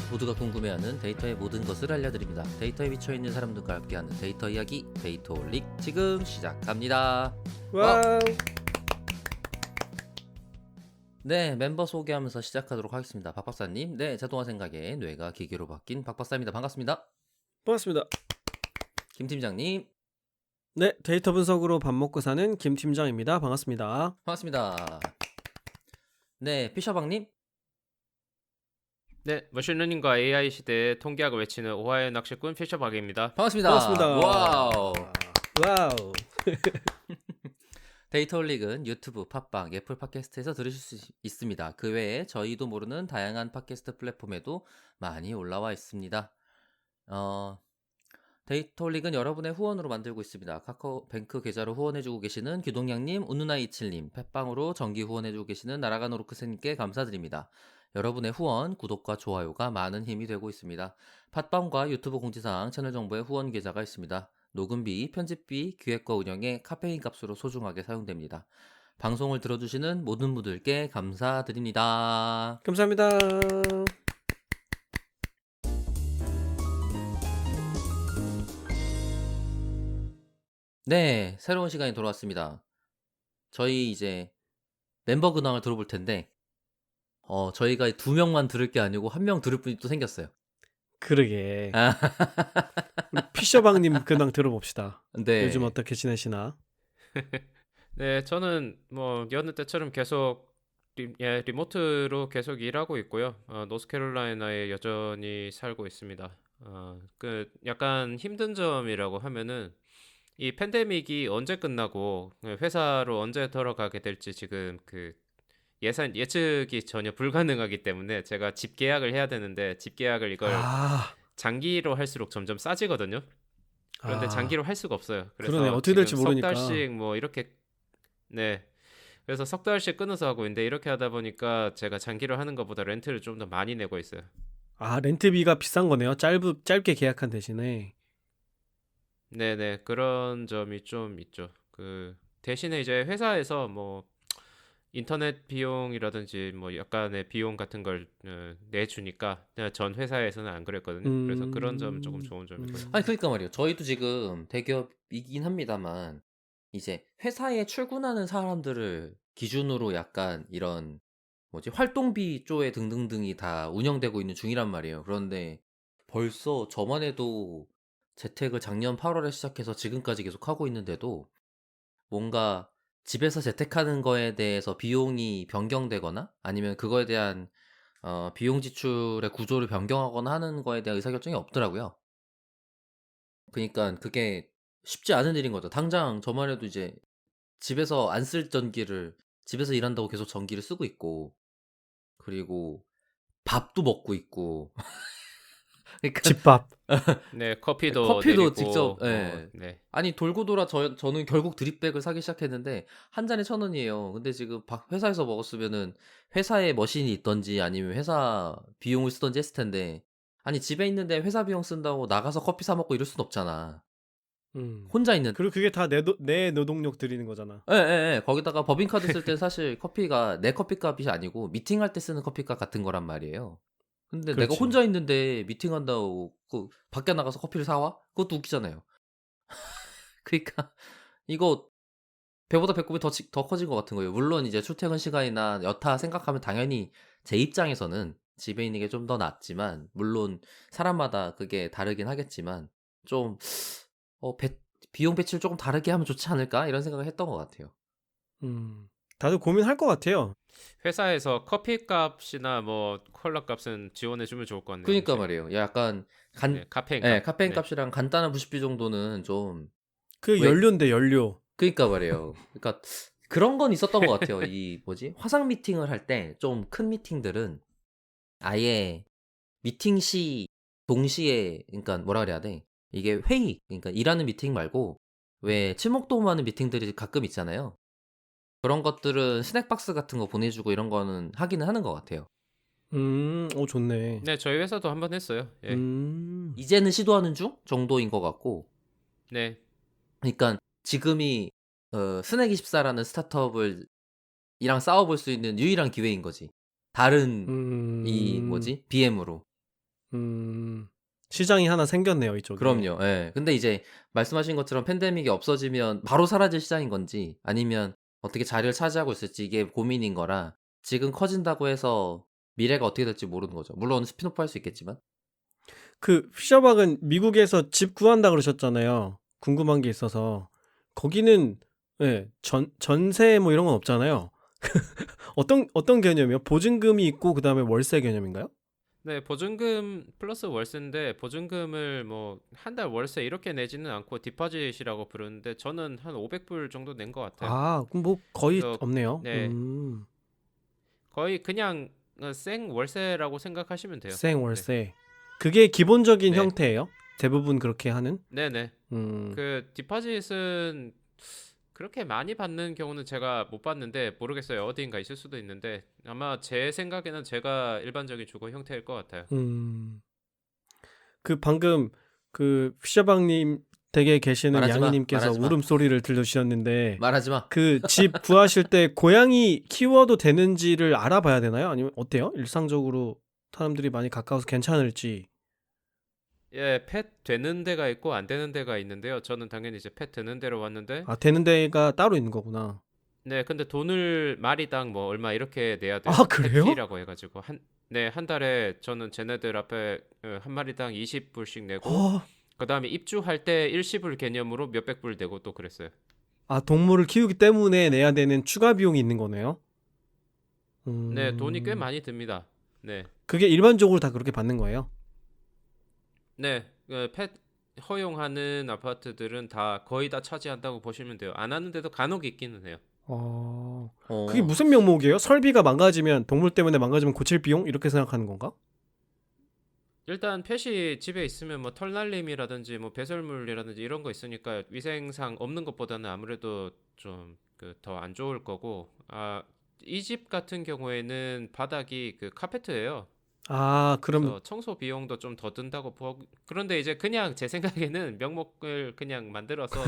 모두가 궁금해하는 데이터의 모든 것을 알려드립니다. 데이터에 미쳐있는 사람들과 함께하는 데이터 이야기 데이터올릭 지금 시작합니다. 와우! 와우. 네, 멤버 소개하면서 시작하도록 하겠습니다. 박 박사님, 네, 자동화 생각에 뇌가 기계로 바뀐 박 박사입니다. 반갑습니다. 반갑습니다. 김 팀장님, 네, 데이터 분석으로 밥 먹고 사는 김 팀장입니다. 반갑습니다. 반갑습니다. 네, 피셔방님, 네, 머신러닝과 AI 시대의 통계학을 외치는 오하이오 낚시꾼 피셔박입니다. 반갑습니다. 반갑습니다. 와우. 와우. 데이터올릭은 유튜브, 팟빵, 애플 팟캐스트에서 들으실 수 있습니다. 그 외에 저희도 모르는 다양한 팟캐스트 플랫폼에도 많이 올라와 있습니다. 데이터올릭은 여러분의 후원으로 만들고 있습니다. 카카오뱅크 계좌로 후원해주고 계시는 귀동양님, 운누나27님, 펫빵으로 정기 후원해주고 계시는 나라간 오르크스님께 감사드립니다. 여러분의 후원, 구독과 좋아요가 많은 힘이 되고 있습니다. 팟빵과 유튜브 공지사항, 채널 정보에 후원 계좌가 있습니다. 녹음비, 편집비, 기획과 운영에 카페인 값으로 소중하게 사용됩니다. 방송을 들어주시는 모든 분들께 감사드립니다. 감사합니다. 네, 새로운 시간이 돌아왔습니다. 저희 이제 멤버 근황을 들어볼 텐데 저희가 2명만 들을 게 아니고 1명 들을 분이 또 생겼어요. 그러게. 아, 우리 피셔방님 근황 들어봅시다. 네. 요즘 어떻게 지내시나? 네, 저는 뭐 여느 때처럼 계속 리모트로 계속 일하고 있고요. 노스캐롤라이나에 여전히 살고 있습니다. 그 약간 힘든 점이라고 하면은 이 팬데믹이 언제 끝나고 회사로 언제 돌아가게 될지 지금 그 예측이 전혀 불가능하기 때문에 제가 집 계약을 해야 되는데 집 계약을 이걸 아, 장기로 할수록 점점 싸지거든요. 그런데 장기로 할 수가 없어요. 그래서 그러네. 어떻게 될지 지금 모르니까. 석 달씩 뭐 이렇게 네. 그래서 석 달씩 끊어서 하고 있는데 이렇게 하다 보니까 제가 장기로 하는 것보다 렌트를 좀 더 많이 내고 있어요. 아, 렌트비가 비싼 거네요. 짧게 계약한 대신에. 네네 그런 점이 좀 있죠. 그 대신에 이제 회사에서 뭐 인터넷 비용이라든지 뭐 약간의 비용 같은 걸 내주니까 전 회사에서는 안 그랬거든요. 그래서 그런 점은 조금 좋은 점이고요. 아니 그러니까 말이에요. 저희도 지금 대기업이긴 합니다만 이제 회사에 출근하는 사람들을 기준으로 약간 이런 뭐지 활동비 쪼에 등등등이 다 운영되고 있는 중이란 말이에요. 그런데 벌써 저만 해도 재택을 작년 8월에 시작해서 지금까지 계속 하고 있는데도 뭔가 집에서 재택하는 거에 대해서 비용이 변경되거나 아니면 그거에 대한 비용 지출의 구조를 변경하거나 하는 거에 대한 의사결정이 없더라고요. 그러니까 그게 쉽지 않은 일인 거죠. 당장 저만 해도 이제 집에서 안 쓸 전기를 집에서 일한다고 계속 전기를 쓰고 있고 그리고 밥도 먹고 있고 그러니까 집밥. 네, 커피도 커피도 내리고 직접 뭐 예. 네. 아니 돌고 돌아 저는 결국 드립백을 사기 시작했는데 한 잔에 1,000원이에요. 근데 지금 회사에서 먹었으면은 회사에 머신이 있던지 아니면 회사 비용을 쓰던지 했을 텐데 아니 집에 있는데 회사 비용 쓴다고 나가서 커피 사 먹고 이럴 순 없잖아. 혼자 있는 그리고 그게 다 내 노동력 들이는 거잖아. 예예예. 거기다가 법인카드 쓸 때 사실 커피가 내 커피값이 아니고 미팅할 때 쓰는 커피값 같은 거란 말이에요. 근데 내가 그렇지. 혼자 있는데 미팅한다고 밖에 나가서 커피를 사 와? 그것도 웃기잖아요. 그러니까 이거 배보다 배꼽이 더 커진 것 같은 거예요. 물론 이제 출퇴근 시간이나 여타 생각하면 당연히 제 입장에서는 집에 있는 게 좀 더 낫지만 물론 사람마다 그게 다르긴 하겠지만 좀 배 비용 배치를 조금 다르게 하면 좋지 않을까 이런 생각을 했던 것 같아요. 다들 고민할 것 같아요. 회사에서 커피 값이나 뭐 콜라 값은 지원해 주면 좋을 것 같네요. 그러니까 이제. 말이에요. 약간 네, 카페인 예, 값. 카페인 네. 값이랑 간단한 부식비 정도는 좀 그 왜 연료인데 연료. 그러니까 말이에요. 그러니까 그런 건 있었던 것 같아요. 이 뭐지? 화상 미팅을 할 때 좀 큰 미팅들은 아예 미팅 시 동시에 그러니까 뭐라 그래야 돼? 이게 회의 그러니까 일하는 미팅 말고 왜 친목도모하는 미팅들이 가끔 있잖아요. 그런 것들은 스낵박스 같은 거 보내주고 이런 거는 하기는 하는 것 같아요. 좋네. 네, 저희 회사도 한번 했어요. 예. 이제는 시도하는 중 정도인 것 같고 네. 그러니까 지금이 스낵24라는 스타트업을 이랑 싸워볼 수 있는 유일한 기회인 거지. 다른 이 음, 뭐지? BM으로. 시장이 하나 생겼네요, 이쪽에. 그럼요. 예. 근데 이제 말씀하신 것처럼 팬데믹이 없어지면 바로 사라질 시장인 건지 아니면 어떻게 자리를 차지하고 있을지 이게 고민인 거라 지금 커진다고 해서 미래가 어떻게 될지 모르는 거죠. 물론 스핀오프 할 수 있겠지만. 그 피셔박은 미국에서 집 구한다 그러셨잖아요. 궁금한 게 있어서. 거기는 예, 전세 뭐 이런 건 없잖아요. 어떤 개념이요? 보증금이 있고 그다음에 월세 개념인가요? 네, 보증금 플러스 월세인데 보증금을 뭐 한 달 월세 이렇게 내지는 않고 디파짓이라고 부르는데 저는 한 500불 정도 낸 것 같아요. 아, 그럼 뭐 거의 그래서 없네요. 네, 거의 그냥 생 월세라고 생각하시면 돼요. 네, 생월세. 그게 기본적인 네, 형태예요? 대부분 그렇게 하는? 네네. 음, 그 디파짓은 그렇게 많이 받는 경우는 제가 못 봤는데 모르겠어요. 어디인가 있을 수도 있는데 아마 제 생각에는 제가 일반적인 주거 형태일 것 같아요. 음. 그 방금 그 피셔박님 댁에 계시는 말하지 마. 양이님께서 말하지 마. 울음소리를 들려주셨는데 말하지 마. 그 집 구하실 때 고양이 키워도 되는지를 알아봐야 되나요? 아니면 어때요? 일상적으로 사람들이 많이 가까워서 괜찮을지. 예, 펫 되는 데가 있고 안 되는 데가 있는데요. 저는 당연히 이제 펫 되는 데로 왔는데 아, 되는 데가 따로 있는 거구나. 네, 근데 돈을 마리당 뭐 얼마 이렇게 내야 돼요. 아, 그래요? 펫피라고 해가지고 한 달에 저는 쟤네들 앞에 한 마리당 20불씩 내고 어, 그 다음에 입주할 때 일시불 개념으로 몇백 불 내고 또 그랬어요. 아, 동물을 키우기 때문에 내야 되는 추가 비용이 있는 거네요. 네, 돈이 꽤 음, 많이 듭니다. 네, 그게 일반적으로 다 그렇게 받는 거예요? 네, 펫 허용하는 아파트들은 다 거의 다 차지한다고 보시면 돼요. 안 하는데도 간혹 있기는 해요. 그게 어. 무슨 명목이에요? 설비가 망가지면 동물 때문에 망가지면 고칠 비용 이렇게 생각하는 건가? 일단 펫이 집에 있으면 뭐 털날림이라든지 뭐 배설물이라든지 이런 거 있으니까 위생상 없는 것보다는 아무래도 좀 그 더 안 좋을 거고 이 집 같은 경우에는 바닥이 그 카페트예요. 아, 그럼 그래서 청소 비용도 좀 더 든다고 보고 그런데 이제 그냥 제 생각에는 명목을 그냥 만들어서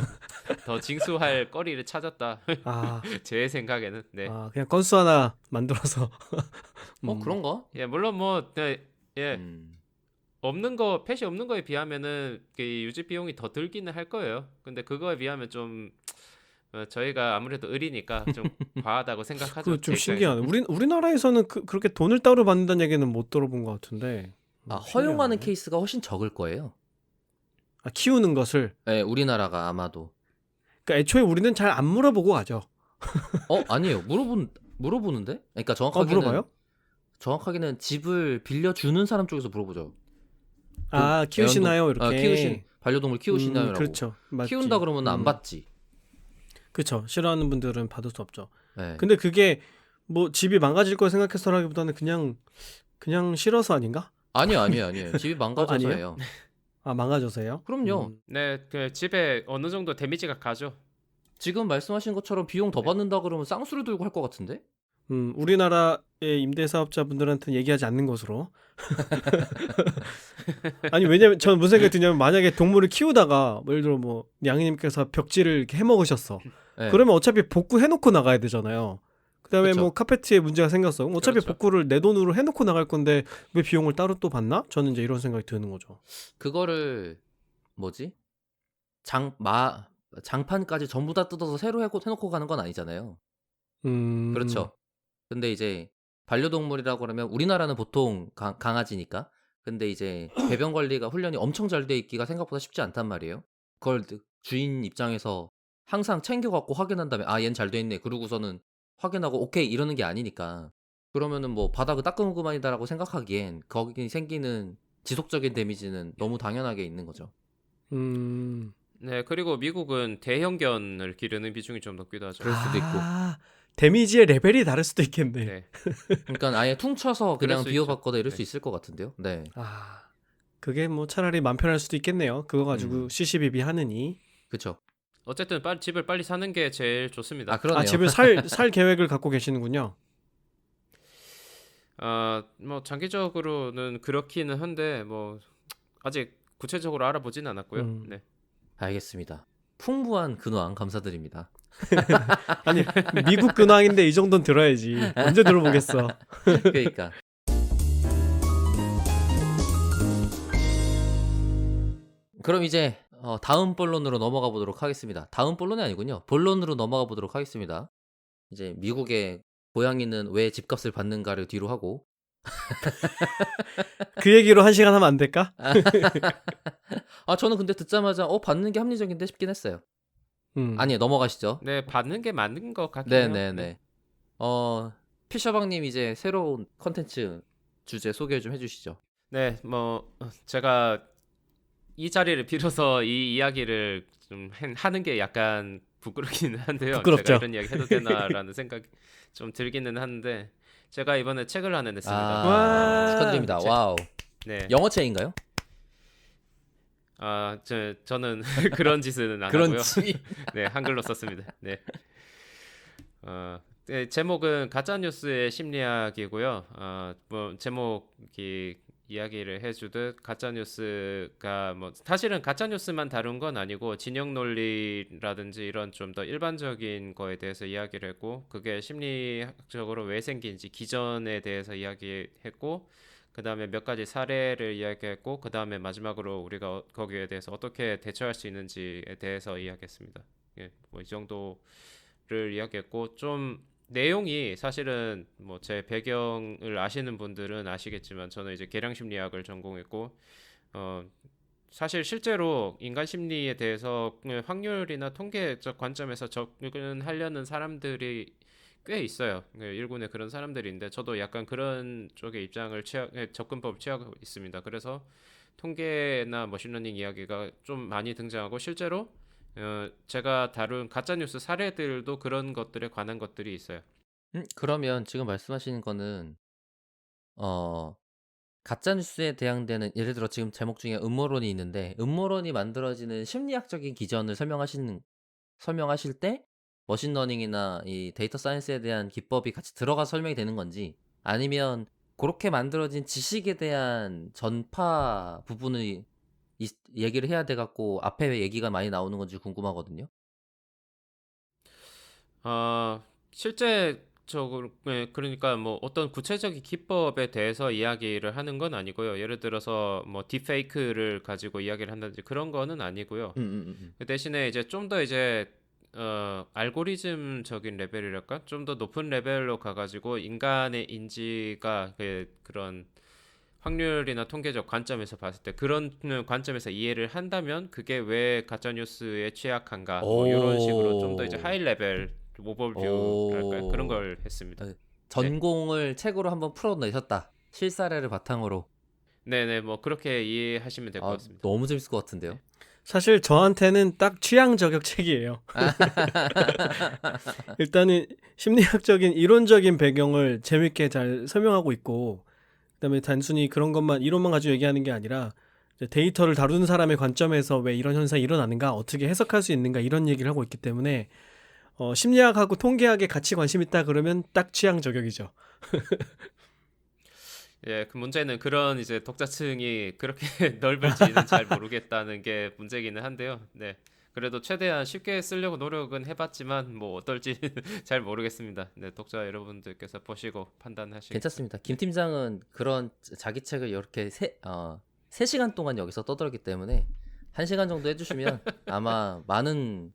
더 징수할 거리를 찾았다. 아, 제 생각에는 네. 그냥 건수 하나 만들어서 그런가? 예, 물론 뭐 네, 예. 음. 없는 거, 펫이 없는 거에 비하면은 그 유지 비용이 더 들기는 할 거예요. 근데 그거에 비하면 좀 저희가 아무래도 의리니까 좀 과하다고 생각하죠. 그거 좀 제 신기하네. 입장에서는. 우리나라에서는 그렇게 돈을 따로 받는다는 얘기는 못 들어본 것 같은데. 아, 허용하는 신기하네. 케이스가 훨씬 적을 거예요. 아, 키우는 것을. 예, 우리나라가 아마도. 그러니까 애초에 우리는 잘 안 물어보고 가죠. 아니에요. 물어보는데? 그러니까 물어봐요? 정확하게는 집을 빌려주는 사람 쪽에서 물어보죠. 아, 키우시나요? 이렇게. 반려동물 키우시나요라고. 그렇죠. 맞지. 키운다 그러면 안 받지. 그렇죠. 싫어하는 분들은 받을 수 없죠. 네. 근데 그게 뭐 집이 망가질 거 생각해서라기보다는 그냥 싫어서 아닌가? 아니에요. 집이 아니에요? 망가져서예요. 아, 망가져서요? 그럼요. 네, 그 집에 어느 정도 데미지가 가죠. 지금 말씀하신 것처럼 비용 더 받는다 그러면 쌍수를 들고 할 것 같은데? 우리나라의 임대사업자분들한테는 얘기하지 않는 것으로. 아니, 왜냐면 저는 무슨 생각이 드냐면 만약에 동물을 키우다가 뭐 예를 들어 뭐 양이님께서 벽지를 이렇게 해먹으셨어. 네. 그러면 어차피 복구해놓고 나가야 되잖아요. 그다음에 그쵸. 뭐 카페트에 문제가 생겼어. 그럼 어차피 그렇죠. 복구를 내 돈으로 해놓고 나갈 건데 왜 비용을 따로 또 받나? 저는 이제 이런 생각이 드는 거죠. 그거를 뭐지? 장판까지 전부 다 뜯어서 새로 해놓고 가는 건 아니잖아요. 그렇죠. 근데 이제 반려동물이라고 그러면 우리나라는 보통 강아지니까. 근데 이제 배변 관리가 훈련이 엄청 잘 돼 있기가 생각보다 쉽지 않단 말이에요. 그걸 주인 입장에서 항상 챙겨갖고 확인한 다음에 얘는 잘 돼 있네. 그러고서는 확인하고 오케이 이러는 게 아니니까. 그러면은 뭐 바닥을 닦은 것만이다라고 생각하기엔 거기 생기는 지속적인 데미지는 너무 당연하게 있는 거죠. 네, 그리고 미국은 대형견을 기르는 비중이 좀 높기도 하죠. 그럴 수도 있고. 데미지의 레벨이 다를 수도 있겠네. 네. 그러니까 아예 퉁쳐서 그럴 그냥 수 비워갖거나 이럴 있죠. 수 있을 것 같은데요. 네. 그게 뭐 차라리 맘 편할 수도 있겠네요. 그거 가지고 시시비비 하느니. 그쵸. 어쨌든 집을 빨리 사는 게 제일 좋습니다. 그러네요. 집을 살 계획을 갖고 계시는군요. 뭐 장기적으로는 그렇기는 한데 뭐 아직 구체적으로 알아보진 않았고요. 네. 알겠습니다. 풍부한 근황 감사드립니다. 아니, 미국 근황인데 이 정도는 들어야지. 언제 들어보겠어. 그러니까 그럼 이제 다음 본론으로 넘어가 보도록 하겠습니다. 다음 본론이 아니군요. 본론으로 넘어가 보도록 하겠습니다. 이제 미국의 고양이는 왜 집값을 받는가를 뒤로 하고 그 얘기로 1시간 하면 안 될까? 저는 근데 듣자마자 받는 게 합리적인데 싶긴 했어요. 아니요, 넘어가시죠. 네, 받는 게 맞는 것 같긴 해요. 네. 네네네. 피셔방님 이제 새로운 컨텐츠 주제 소개 좀 해주시죠. 네, 뭐 제가 이 자리를 빌어서 이 이야기를 좀 하는 게 약간 부끄럽기는 한데요. 제가 부끄럽죠. 이런 이야기 해도 되나라는 생각이 좀 들기는 하는데 제가 이번에 책을 하나 냈습니다. 와. 축하드립니다. 제- 와우. 네, 영어체인가요? 저는 그런 짓은 안 그런 하고요. 지. 네, 한글로 썼습니다. 네. 네, 제목은 가짜뉴스의 심리학이고요. 뭐 제목이 이야기를 해주듯 가짜뉴스가 뭐 사실은 가짜뉴스만 다룬 건 아니고 진영 논리라든지 이런 좀 더 일반적인 거에 대해서 이야기를 했고 그게 심리학적으로 왜 생긴지 기전에 대해서 이야기했고 그 다음에 몇 가지 사례를 이야기했고 그 다음에 마지막으로 우리가 거기에 대해서 어떻게 대처할 수 있는지에 대해서 이야기했습니다. 예, 뭐 이 정도를 이야기했고 좀 내용이 사실은 뭐 제 배경을 아시는 분들은 아시겠지만 저는 이제 계량 심리학을 전공했고 사실 실제로 인간 심리에 대해서 확률이나 통계적 관점에서 접근하려는 사람들이 꽤 있어요. 일군의 그런 사람들인데 저도 약간 그런 쪽의 접근법을 취하고 있습니다. 그래서 통계나 머신러닝 이야기가 좀 많이 등장하고 실제로 제가 다룬 가짜뉴스 사례들도 그런 것들에 관한 것들이 있어요. 그러면 지금 말씀하시는 거는 가짜 뉴스에 대항되는 예를 들어 지금 제목 중에 음모론이 있는데 음모론이 만들어지는 심리학적인 기전을 설명하실 때 머신러닝이나 이 데이터 사이언스에 대한 기법이 같이 들어가 설명이 되는 건지 아니면 그렇게 만들어진 지식에 대한 전파 부분을 얘기를 해야 돼 갖고 앞에 얘기가 많이 나오는 건지 궁금하거든요. 실제적으로 그러니까 뭐 어떤 구체적인 기법에 대해서 이야기를 하는 건 아니고요. 예를 들어서 뭐 딥페이크를 가지고 이야기를 한다든지 그런 거는 아니고요. 그 대신에 이제 좀 더 이제 알고리즘적인 레벨이랄까? 좀 더 높은 레벨로 가가지고 인간의 인지가 그런 확률이나 통계적 관점에서 봤을 때 그런 관점에서 이해를 한다면 그게 왜 가짜뉴스에 취약한가 뭐 이런 식으로 좀 더 이제 하이 레벨 오버뷰랄까요? 그런 오. 걸 했습니다. 네. 전공을 책으로 한번 풀어내셨다. 실사례를 바탕으로. 네네 뭐 그렇게 이해하시면 될 것 같습니다. 너무 재밌을 것 같은데요. 사실 저한테는 딱 취향 저격 책이에요. 일단은 심리학적인 이론적인 배경을 재밌게 잘 설명하고 있고 그다음에 단순히 그런 것만 이론만 가지고 얘기하는 게 아니라 이제 데이터를 다루는 사람의 관점에서 왜 이런 현상이 일어나는가 어떻게 해석할 수 있는가 이런 얘기를 하고 있기 때문에 심리학하고 통계학에 같이 관심 있다 그러면 딱 취향 저격이죠. 예, 그 문제는 그런 이제 독자층이 그렇게 넓을지는 잘 모르겠다는 게 문제기는 한데요. 네. 그래도 최대한 쉽게 쓰려고 노력은 해봤지만 뭐 어떨지 잘 모르겠습니다. 네, 독자 여러분들께서 보시고 판단하시겠죠. 괜찮습니다. 김 팀장은 그런 자기 책을 이렇게 3시간 동안 여기서 떠들었기 때문에 1시간 정도 해주시면 아마 많은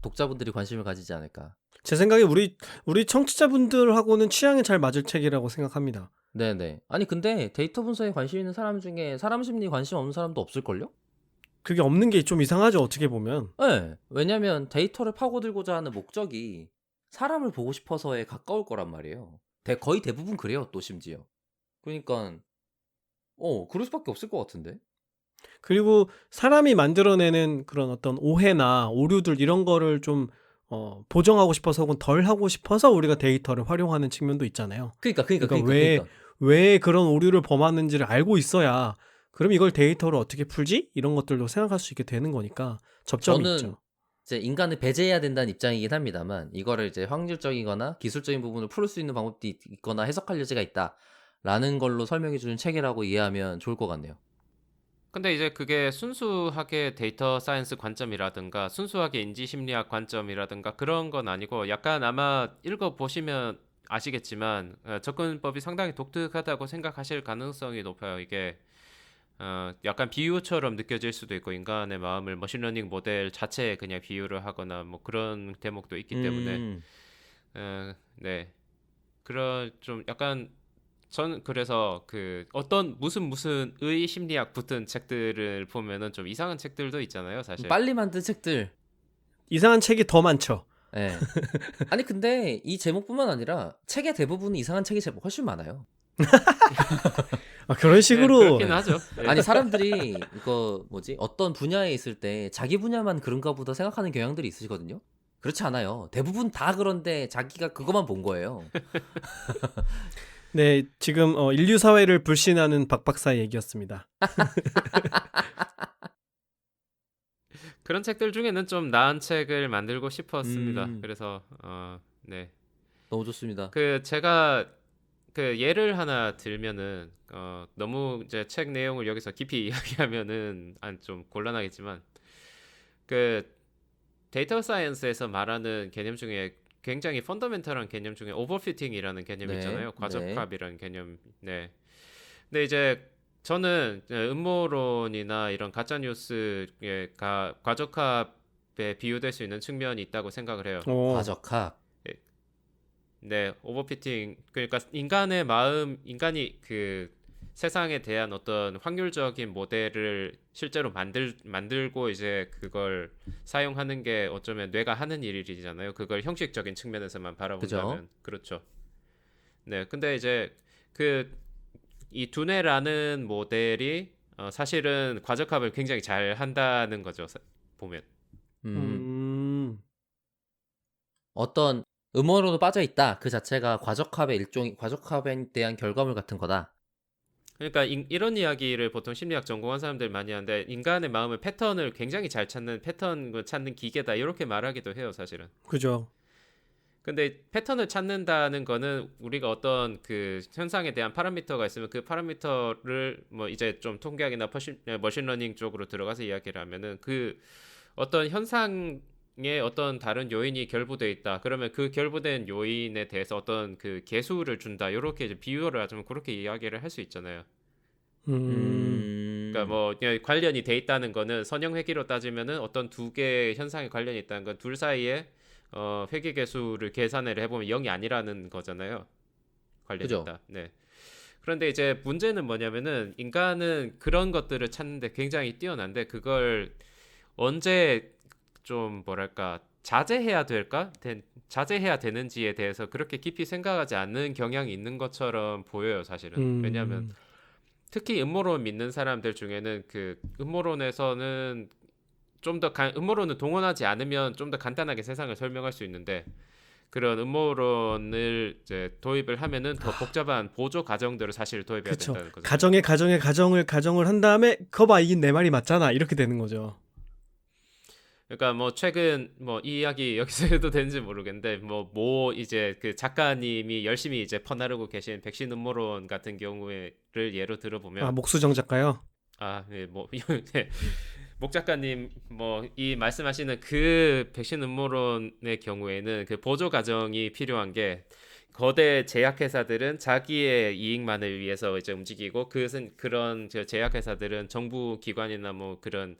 독자분들이 관심을 가지지 않을까. 제 생각에 우리 청취자분들하고는 취향이 잘 맞을 책이라고 생각합니다. 네네. 아니 근데 데이터 분석에 관심 있는 사람 중에 사람 심리 관심 없는 사람도 없을걸요? 그게 없는 게 좀 이상하죠, 어떻게 보면. 네. 왜냐면 데이터를 파고들고자 하는 목적이 사람을 보고 싶어서에 가까울 거란 말이에요. 거의 대부분 그래요, 또 심지어. 그러니까 그럴 수밖에 없을 것 같은데. 그리고 사람이 만들어내는 그런 어떤 오해나 오류들 이런 거를 좀 보정하고 싶어서 혹은 덜 하고 싶어서 우리가 데이터를 활용하는 측면도 있잖아요. 그러니까. 왜 그런 오류를 범하는지를 알고 있어야 그럼 이걸 데이터로 어떻게 풀지? 이런 것들도 생각할 수 있게 되는 거니까 접점이 저는 있죠. 이제 인간을 배제해야 된다는 입장이긴 합니다만 이거를 이제 확률적이거나 기술적인 부분을 풀 수 있는 방법도 있거나 해석할 여지가 있다라는 걸로 설명해 주는 책이라고 이해하면 좋을 것 같네요. 근데 이제 그게 순수하게 데이터 사이언스 관점이라든가 순수하게 인지 심리학 관점이라든가 그런 건 아니고 약간 아마 읽어 보시면 아시겠지만 접근법이 상당히 독특하다고 생각하실 가능성이 높아요. 이게 약간 비유처럼 느껴질 수도 있고 인간의 마음을 머신러닝 모델 자체에 그냥 비유를 하거나 뭐 그런 대목도 있기 때문에 음. 네. 그런 좀 약간 전 그래서 그 어떤 무슨 의 심리학 붙은 책들을 보면은 좀 이상한 책들도 있잖아요, 사실. 빨리 만든 책들. 이상한 책이 더 많죠. 예. 아니 근데 이 제목뿐만 아니라 책의 대부분이 이상한 책이 훨씬 많아요. 그런 네, 식으로 그렇긴 하죠. 네. 아니 사람들이 이거 뭐지? 어떤 분야에 있을 때 자기 분야만 그런가 보다 생각하는 경향들이 있으시거든요. 그렇지 않아요. 대부분 다 그런데 자기가 그것만 본 거예요. 네, 지금 인류 사회를 불신하는 박 박사의 얘기였습니다. 그런 책들 중에는 좀 나은 책을 만들고 싶었습니다. 음. 그래서 네. 너무 좋습니다. 그 제가 그 예를 하나 들면은 너무 이제 책 내용을 여기서 깊이 이야기하면은 좀 곤란하겠지만 그 데이터 사이언스에서 말하는 개념 중에 굉장히 펀더멘털한 개념 중에 오버피팅이라는 개념이 네. 있잖아요. 네. 과적합이라는 개념. 네. 근데 이제 저는 음모론이나 이런 가짜 뉴스에 과적합에 비유될 수 있는 측면이 있다고 생각을 해요. 과적합. 네, 오버피팅. 그러니까 인간의 마음, 인간이 그 세상에 대한 어떤 확률적인 모델을 실제로 만들고 이제 그걸 사용하는 게 어쩌면 뇌가 하는 일이잖아요. 그걸 형식적인 측면에서만 그죠? 바라본다면. 그렇죠. 네, 근데 이제 그 이 두뇌라는 모델이 사실은 과적합을 굉장히 잘 한다는 거죠. 보면. 음. 음. 어떤 음모론으로 빠져 있다. 그 자체가 과적합에 대한 결과물 같은 거다. 그러니까 이런 이야기를 보통 심리학 전공한 사람들 많이 하는데 인간의 마음의 패턴을 굉장히 잘 찾는 패턴을 찾는 기계다 이렇게 말하기도 해요, 사실은. 그죠. 근데 패턴을 찾는다는 거는 우리가 어떤 그 현상에 대한 파라미터가 있으면 그 파라미터를 뭐 이제 좀 통계학이나 머신러닝 쪽으로 들어가서 이야기를 하면은 그 어떤 현상에 어떤 다른 요인이 결부돼 있다. 그러면 그 결부된 요인에 대해서 어떤 그 계수를 준다. 이렇게 이제 비유를 하자면 그렇게 이야기를 할 수 있잖아요. 그러니까 뭐 그냥 관련이 돼 있다는 거는 선형 회귀로 따지면은 어떤 두 개의 현상에 관련이 있다는 건 둘 사이에 회귀 계수를 계산을 해보면 0이 아니라는 거잖아요. 관련이 그죠? 있다. 네. 그런데 이제 문제는 뭐냐면은 인간은 그런 것들을 찾는데 굉장히 뛰어난데 그걸 언제 좀 뭐랄까 자제해야 될까? 자제해야 되는지에 대해서 그렇게 깊이 생각하지 않는 경향이 있는 것처럼 보여요, 사실은. 왜냐하면 특히 음모론 믿는 사람들 중에는 그 음모론에서는 좀 더 음모론을 동원하지 않으면 좀 더 간단하게 세상을 설명할 수 있는데 그런 음모론을 이제 도입을 하면은 더 복잡한 보조 과정들을 사실 도입해야 그쵸. 된다는 거죠. 가정을 한 다음에 거봐 이게 내 말이 맞잖아 이렇게 되는 거죠. 그러니까 뭐 최근 뭐 이 이야기 여기서 해도 되는지 모르겠는데 뭐 이제 그 작가님이 열심히 이제 퍼나르고 계신 백신 음모론 같은 경우를 예로 들어보면 목수정 작가요? 네, 뭐 네. 목 작가님 뭐 이 말씀하시는 그 백신 음모론의 경우에는 그 보조 과정이 필요한 게 거대 제약회사들은 자기의 이익만을 위해서 이제 움직이고 그런 제약회사들은 정부 기관이나 뭐 그런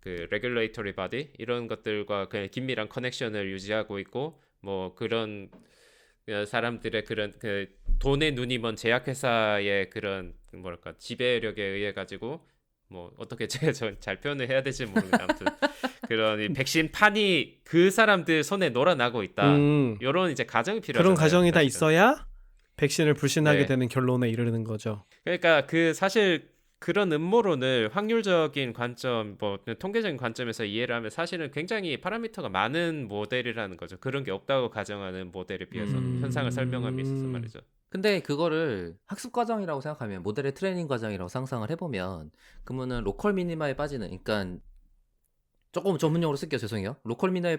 그 regulatory body 이런 것들과 그냥 긴밀한 커넥션을 유지하고 있고 뭐 그런 사람들의 그런 그 돈의 눈이 먼 제약회사의 그런 뭐랄까 지배력에 의해 가지고 뭐 어떻게 제가 잘 표현을 해야 될지 모르겠는데 아무튼 그런 이 백신 판이 그 사람들 손에 놀아나고 있다. 이런 이제 가정이 필요하잖아요. 그런 가정이 다 사실은. 있어야 백신을 불신하게 네. 되는 결론에 이르는 거죠. 그러니까 그 사실 그런 음모론을 확률적인 관점, 뭐 통계적인 관점에서 이해를 하면 사실은 굉장히 파라미터가 많은 모델이라는 거죠. 그런 게 없다고 가정하는 모델에 비해서 현상을 설명함에 있어서 말이죠. 근데 그거를 학습 과정이라고 생각하면 모델의 트레이닝 과정이라고 상상을 해보면 그러면은 로컬 미니마에 빠지는 그러니까 조금 전문용어로 쓸게요. 죄송해요. 로컬 미니마에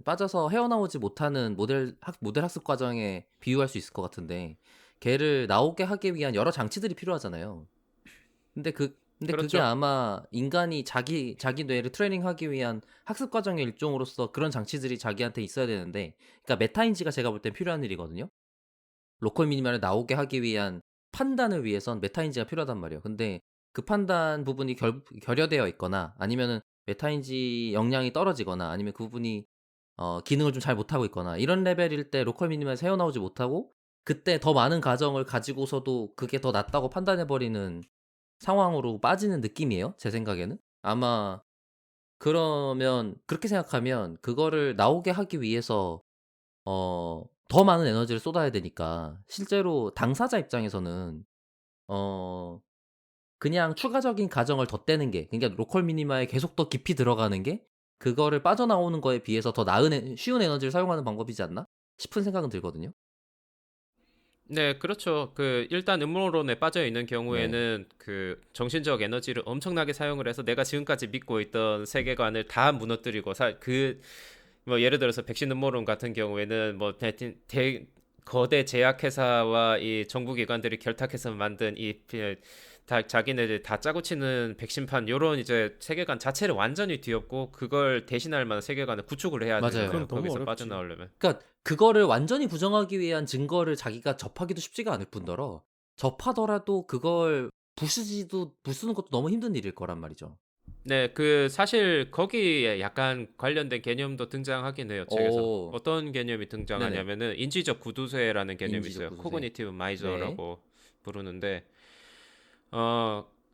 빠져서 헤어나오지 못하는 모델 학습 과정에 비유할 수 있을 것 같은데 걔를 나오게 하기 위한 여러 장치들이 필요하잖아요. 근데 그게 그렇죠. 아마 인간이 자기 뇌를 트레이닝하기 위한 학습 과정의 일종으로서 그런 장치들이 자기한테 있어야 되는데 그러니까 메타인지가 제가 볼 땐 필요한 일이거든요. 로컬 미니마를 나오게 하기 위한 판단을 위해선 메타인지가 필요하단 말이에요. 근데 그 판단 부분이 결여되어 있거나 아니면은 메타인지 역량이 떨어지거나 아니면 그 부분이 기능을 좀 잘 못하고 있거나 이런 레벨일 때 로컬 미니마에서 헤어나오지 못하고 그때 더 많은 가정을 가지고서도 그게 더 낫다고 판단해버리는 상황으로 빠지는 느낌이에요. 제 생각에는. 아마 그러면 그렇게 생각하면 그거를 나오게 하기 위해서 더 많은 에너지를 쏟아야 되니까 실제로 당사자 입장에서는 어 그냥 추가적인 가정을 덧대는 게 그러니까 로컬 미니마에 계속 더 깊이 들어가는 게 그거를 빠져나오는 거에 비해서 더 나은 쉬운 에너지를 사용하는 방법이지 않나 싶은 생각은 들거든요. 네, 그렇죠. 그 일단 음모론에 빠져 있는 네. 경우에는 그 정신적 에너지를 엄청나게 사용을 해서 내가 지금까지 믿고 있던 세계관을 다 무너뜨리고 뭐 예를 들어서 백신 음모론 같은 경우에는 뭐 거대 제약회사와 이 정부기관들이 결탁해서 만든 자기네들 다 짜고 치는 백신판 요런 이제 세계관 자체를 완전히 뒤엎고 그걸 대신할 만한 세계관을 구축을 해야 맞아요. 되잖아요. 그럼 너무 거기서 어렵지. 빠져나오려면. 그러니까 그거를 완전히 부정하기 위한 증거를 자기가 접하기도 쉽지가 않을 뿐더러 접하더라도 그걸 부수는 것도 너무 힘든 일일 거란 말이죠. 네, 그 사실 거기에 약간 관련된 개념도 등장하긴 해요, 책에서. 오. 어떤 개념이 등장하냐면은 인지적 구두쇠라는 개념이 인지적 있어요. 구두쇠. 코그니티브 네. 마이저라고 부르는데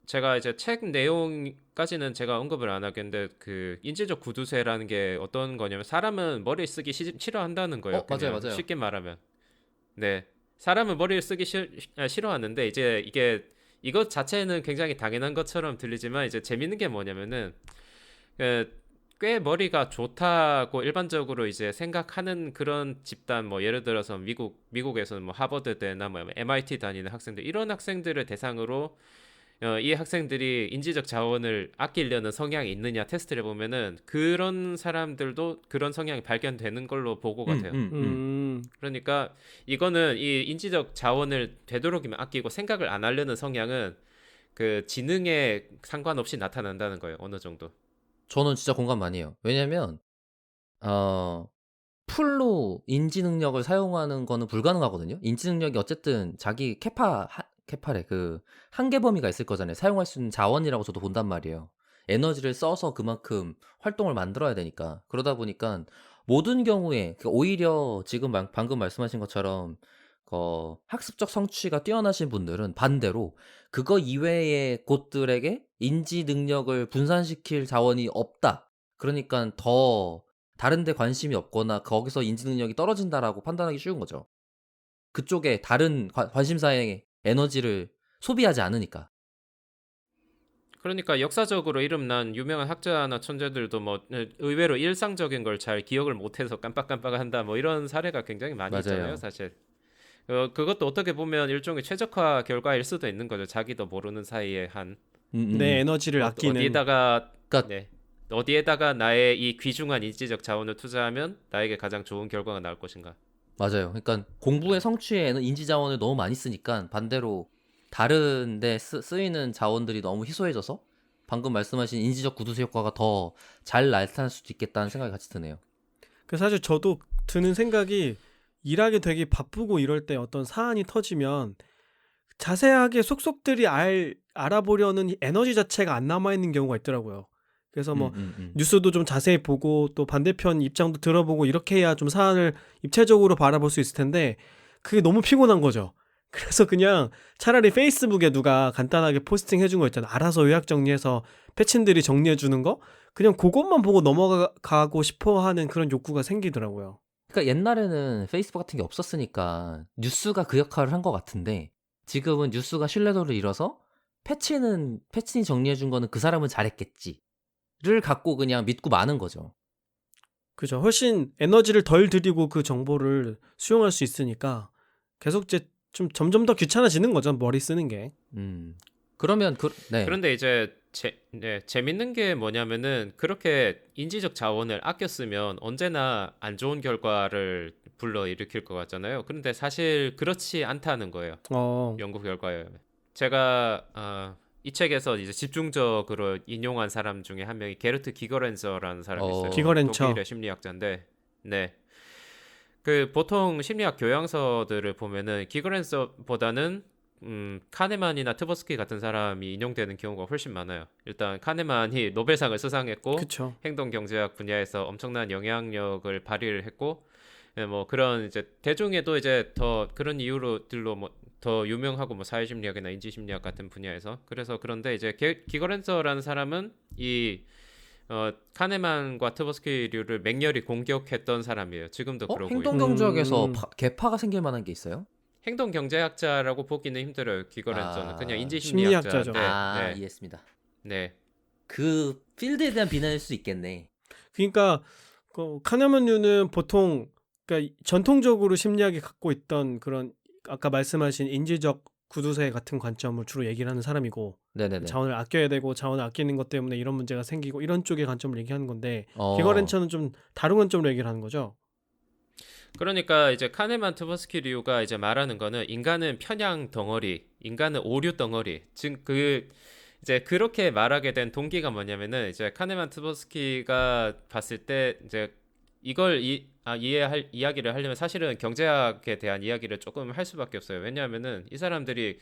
제가 이제 책 내용까지는 제가 언급을 안 하겠는데 그 인지적 구두쇠라는 게 어떤 거냐면 사람은 머리 쓰기 싫어한다는 거예요. 맞아요, 그냥 맞아요. 쉽게 말하면. 네. 사람은 머리를 쓰기 싫어하는데 이제 이것 자체는 굉장히 당연한 것처럼 들리지만 이제 재밌는 게 뭐냐면은 꽤 머리가 좋다고 일반적으로 이제 생각하는 그런 집단 뭐 예를 들어서 미국에서는 뭐 하버드대나 뭐 MIT 다니는 학생들 이런 학생들을 대상으로 이 학생들이 인지적 자원을 아끼려는 성향이 있느냐 테스트를 해보면은 그런 사람들도 그런 성향이 발견되는 걸로 보고가 돼요. 그러니까 이거는 이 인지적 자원을 되도록이면 아끼고 생각을 안 하려는 성향은 그 지능에 상관없이 나타난다는 거예요. 어느 정도. 저는 진짜 공감 많이 해요. 왜냐면 풀로 인지 능력을 사용하는 거는 불가능하거든요. 인지 능력이 어쨌든 자기 캐파래 그 한계 범위가 있을 거잖아요. 사용할 수 있는 자원이라고 저도 본단 말이에요. 에너지를 써서 그만큼 활동을 만들어야 되니까. 그러다 보니까 모든 경우에 오히려 지금 방금 말씀하신 것처럼 학습적 성취가 뛰어나신 분들은 반대로 그거 이외의 곳들에게 인지 능력을 분산시킬 자원이 없다. 그러니까 더 다른 데 관심이 없거나 거기서 인지 능력이 떨어진다라고 판단하기 쉬운 거죠. 그쪽에 다른 관심사에 에너지를 소비하지 않으니까. 그러니까 역사적으로 이름난 유명한 학자나 천재들도 뭐 의외로 일상적인 걸 잘 기억을 못해서 깜빡깜빡한다 뭐 이런 사례가 굉장히 많이 있잖아요, 맞아요. 사실. 그것도 어떻게 보면 일종의 최적화 결과일 수도 있는 거죠. 자기도 모르는 사이에 한 내 에너지를 아끼는. 어디에다가 그러니까 네. 어디에다가 나의 이 귀중한 인지적 자원을 투자하면 나에게 가장 좋은 결과가 나올 것인가. 맞아요. 그러니까 공부의 성취에는 인지 자원을 너무 많이 쓰니까 반대로 다른 데 쓰이는 자원들이 너무 희소해져서 방금 말씀하신 인지적 구두쇠 효과가 더 잘 나타날 수도 있겠다는 생각이 같이 드네요. 그 사실 저도 드는 생각이 일하기 되게 바쁘고 이럴 때 어떤 사안이 터지면 자세하게 속속들이 알아보려는 에너지 자체가 안 남아있는 경우가 있더라고요. 그래서 뭐 뉴스도 좀 자세히 보고 또 반대편 입장도 들어보고 이렇게 해야 좀 사안을 입체적으로 바라볼 수 있을 텐데 그게 너무 피곤한 거죠. 그래서 그냥 차라리 페이스북에 누가 간단하게 포스팅 해준 거 있잖아. 알아서 요약 정리해서 패친들이 정리해 주는 거? 그냥 그것만 보고 넘어가고 싶어 하는 그런 욕구가 생기더라고요. 그러니까 옛날에는 페이스북 같은 게 없었으니까 뉴스가 그 역할을 한 것 같은데 지금은 뉴스가 신뢰도를 잃어서 패친이 정리해 준 거는 그 사람은 잘했겠지를 갖고 그냥 믿고 마는 거죠. 그죠. 훨씬 에너지를 덜 들이고 그 정보를 수용할 수 있으니까 계속 좀 점점 더 귀찮아지는 거죠. 머리 쓰는 게. 그러면 네. 그런데 이제 재밌는 게 뭐냐면은 그렇게 인지적 자원을 아껴 쓰면 언제나 안 좋은 결과를 불러일으킬 것 같잖아요. 그런데 사실 그렇지 않다는 거예요. 연구 결과에 의하면. 제가 이 책에서 이제 집중적으로 인용한 사람 중에 한 명이 게르트 기거렌저라는 사람이 있어요. 기거렌처. 독일의 심리학자인데, 네. 그 보통 심리학 교양서들을 보면은 기거렌저보다는 카네만이나 트버스키 같은 사람이 인용되는 경우가 훨씬 많아요. 일단 카네만이 노벨상을 수상했고 그쵸. 행동경제학 분야에서 엄청난 영향력을 발휘를 했고 예, 뭐 그런 이제 대중에도 이제 더 그런 이유로들로 뭐 더 유명하고 뭐 사회심리학이나 인지심리학 같은 분야에서 그래서 그런데 이제 기거렌서라는 사람은 이 카네만과 트버스키류를 맹렬히 공격했던 사람이에요. 지금도 그러고 있고. 행동경제학에서 음. 개파가 생길 만한 게 있어요? 행동경제학자라고 보기는 힘들어요. 기거렌서는 그냥 아, 심리학자죠. 인지심리학자인데 네, 이해했습니다. 네. 그 필드에 대한 비난일 수 있겠네. 그러니까 카네만류는 보통 그러니까 전통적으로 심리학이 갖고 있던 그런 아까 말씀하신 인지적 구두쇠 같은 관점을 주로 얘기를 하는 사람이고 네네네. 자원을 아껴야 되고 자원을 아끼는 것 때문에 이런 문제가 생기고 이런 쪽의 관점을 얘기하는 건데 어, 기거렌처는 좀 다른 관점으로 얘기를 하는 거죠. 그러니까 이제 카네만 트버스키류가 이제 말하는 거는 인간은 편향 덩어리, 인간은 오류 덩어리. 즉 그 이제 그렇게 말하게 된 동기가 뭐냐면은 이제 카네만 트버스키가 봤을 때 이제 이걸 이해할 이야기를 하려면 사실은 경제학에 대한 이야기를 조금 할 수밖에 없어요. 왜냐하면은 이 사람들이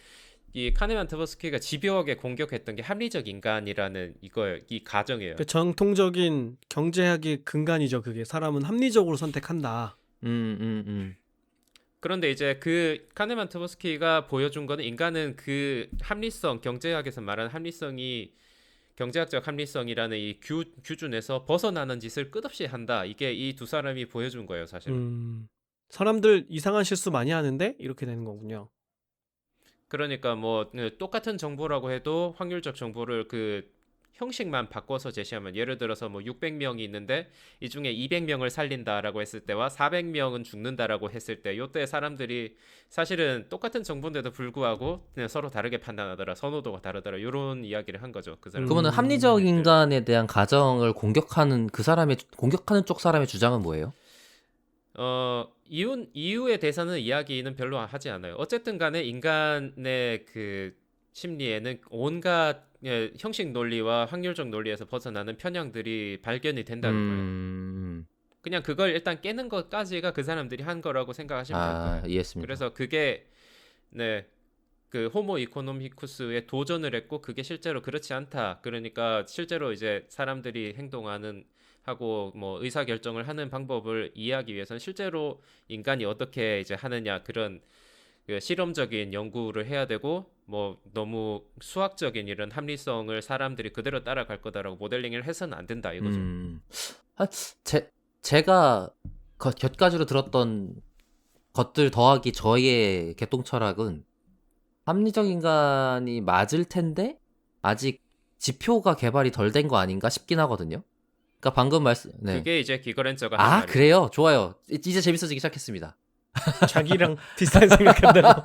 이 카네만 트버스키가 집요하게 공격했던 게 합리적 인간이라는 이 가정이에요. 그 정통적인 경제학의 근간이죠. 그게 사람은 합리적으로 선택한다. 그런데 이제 그 카네만 트버스키가 보여준 거는 인간은 그 합리성, 경제학에서 말하는 합리성이 경제학적 합리성이라는 이 규준에서 벗어나는 짓을 끝없이 한다. 이게 이 두 사람이 보여준 거예요, 사실은. 사람들 이상한 실수 많이 하는데 이렇게 되는 거군요. 그러니까 뭐 똑같은 정보라고 해도 확률적 정보를 그 형식만 바꿔서 제시하면 예를 들어서 뭐 600명이 있는데 이 중에 200명을 살린다라고 했을 때와 400명은 죽는다라고 했을 때 요때 사람들이 사실은 똑같은 정보인데도 불구하고 그냥 서로 다르게 판단하더라. 선호도가 다르더라. 이런 이야기를 한 거죠. 그 사람. 그러면 합리적 인간에 대한 가정을 공격하는 공격하는 쪽 사람의 주장은 뭐예요? 이유에 대해서는 이야기는 별로 하지 않아요. 어쨌든 간에 인간의 그 심리에는 온갖 형식 논리와 확률적 논리에서 벗어나는 편향들이 발견이 된다는 거예요. 그냥 그걸 일단 깨는 것까지가 그 사람들이 한 거라고 생각하시면 될 거예요. 이해했습니다. 그래서 그게 그 호모 이코노미쿠스에 도전을 했고 그게 실제로 그렇지 않다. 그러니까 실제로 이제 사람들이 행동하는 하고 뭐 의사 결정을 하는 방법을 이해하기 위해서는 실제로 인간이 어떻게 이제 하느냐 그런 그 실험적인 연구를 해야 되고 뭐 너무 수학적인 이런 합리성을 사람들이 그대로 따라갈 거다라고 모델링을 해서는 안 된다 이거죠. 제가 곁가지로 들었던 것들 더하기 저의 개똥 철학은 합리적 인간이 맞을 텐데 아직 지표가 개발이 덜 된 거 아닌가 싶긴 하거든요. 그러니까 방금 네. 그게 이제 기거렌저가 한 말이에요. 그래요? 좋아요. 이제 재밌어지기 시작했습니다. 자기랑 비슷한 생각한다고.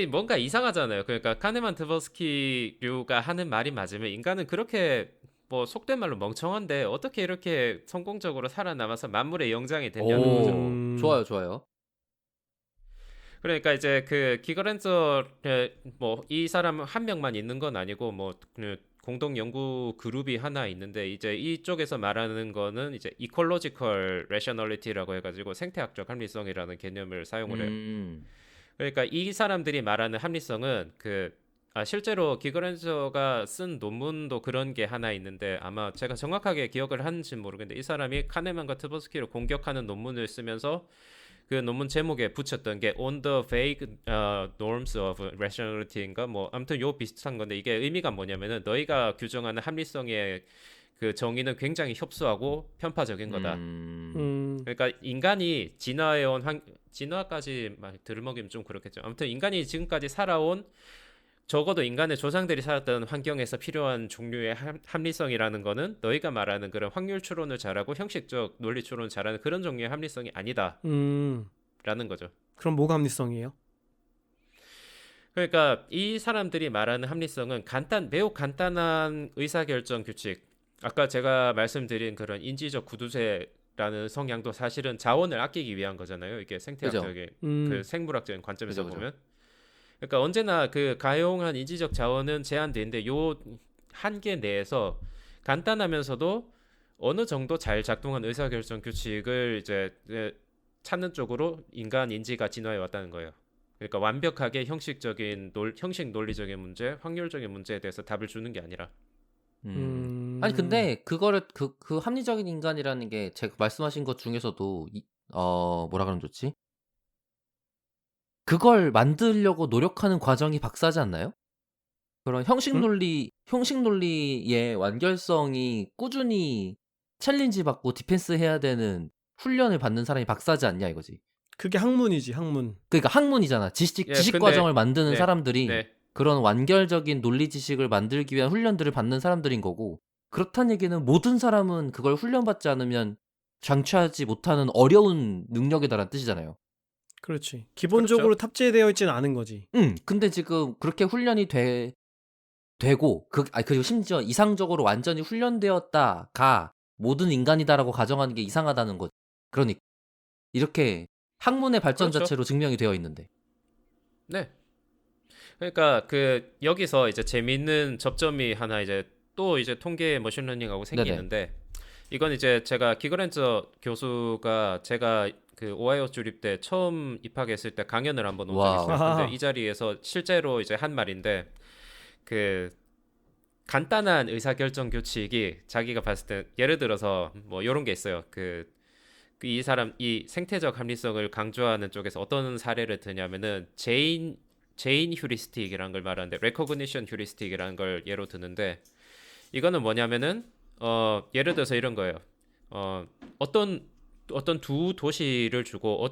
뭔가 이상하잖아요. 그러니까 카네만 트버스키류가 하는 말이 맞으면 인간은 그렇게 뭐 속된 말로 멍청한데 어떻게 이렇게 성공적으로 살아남아서 만물의 영장이 됐냐는 거죠. 좋아요. 그러니까 이제 그 기거렌저의 뭐 이 사람 한 명만 있는 건 아니고 뭐 공동 연구 그룹이 하나 있는데 이제 이쪽에서 말하는 거는 이제 이콜로지컬 레셔널리티라고 해가지고 생태학적 합리성이라는 개념을 사용을 해요. 그러니까 이 사람들이 말하는 합리성은 실제로 기거렌저가 쓴 논문도 그런 게 하나 있는데 아마 제가 정확하게 기억을 하는지는 모르겠는데 이 사람이 카네만과 트버스키를 공격하는 논문을 쓰면서 그 논문 제목에 붙였던 게 On the Vague Norms of Rationality인가 뭐 아무튼 요 비슷한 건데 이게 의미가 뭐냐면은 너희가 규정하는 합리성의 그 정의는 굉장히 협소하고 편파적인 거다. 그러니까 인간이 진화해온 진화까지 들먹이면 좀 그렇겠죠. 아무튼 인간이 지금까지 살아온 적어도 인간의 조상들이 살았던 환경에서 필요한 종류의 합리성이라는 거는 너희가 말하는 그런 확률 추론을 잘하고 형식적 논리 추론을 잘하는 그런 종류의 합리성이 아니다. 라는 거죠. 그럼 뭐가 합리성이에요? 그러니까 이 사람들이 말하는 합리성은 매우 간단한 의사결정 규칙. 아까 제가 말씀드린 그런 인지적 구두쇠라는 성향도 사실은 자원을 아끼기 위한 거잖아요. 이게 생태학적인 그 생물학적인 관점에서 보면. 그러니까 언제나 그 가용한 인지적 자원은 제한되는데 요 한계 내에서 간단하면서도 어느 정도 잘 작동한 의사결정 규칙을 이제 찾는 쪽으로 인간 인지가 진화해 왔다는 거예요. 그러니까 완벽하게 형식 논리적인 문제, 확률적인 문제에 대해서 답을 주는 게 아니라. 아니 근데 그거를 그 합리적인 인간이라는 게 제가 말씀하신 것 중에서도 뭐라 그러면 좋지? 그걸 만들려고 노력하는 과정이 박사지 않나요? 그런 응? 형식 논리의 완결성이 꾸준히 챌린지 받고 디펜스 해야 되는 훈련을 받는 사람이 박사지 않냐 이거지. 그게 학문이지, 학문. 그러니까 학문이잖아. 예, 지식 과정을 근데 만드는 네, 사람들이 네, 그런 완결적인 논리 지식을 만들기 위한 훈련들을 받는 사람들인 거고, 그렇다는 얘기는 모든 사람은 그걸 훈련받지 않으면 장취하지 못하는 어려운 능력이다라는 뜻이잖아요. 그렇지. 기본적으로 그렇죠. 탑재되어 있지는 않은 거지. 근데 지금 그렇게 훈련이 되고, 그리고 심지어 이상적으로 완전히 훈련되었다가 모든 인간이다라고 가정하는 게 이상하다는 거지. 그러니까 이렇게 학문의 발전 그렇죠. 자체로 증명이 되어 있는데. 네. 그러니까 그 여기서 이제 재미있는 접점이 하나 이제 또 이제 통계 머신러닝하고 네네. 생기는데 이건 이제 제가 기그랜저 교수가 제가 그 오하이오 주립 때 처음 입학했을 때 강연을 한번 온 적이 와우. 있어요. 근데 아하. 이 자리에서 실제로 이제 한 말인데 그 간단한 의사결정 규칙이 자기가 봤을 때 예를 들어서 뭐 이런 게 있어요. 이 사람 이 생태적 합리성을 강조하는 쪽에서 어떤 사례를 드냐면은 제인 휴리스틱이라는 걸 말하는데 레코그니션 휴리스틱이라는 걸 예로 드는데 이거는 뭐냐면은 예를 들어서 이런 거예요. 어 어떤 두 도시를 주고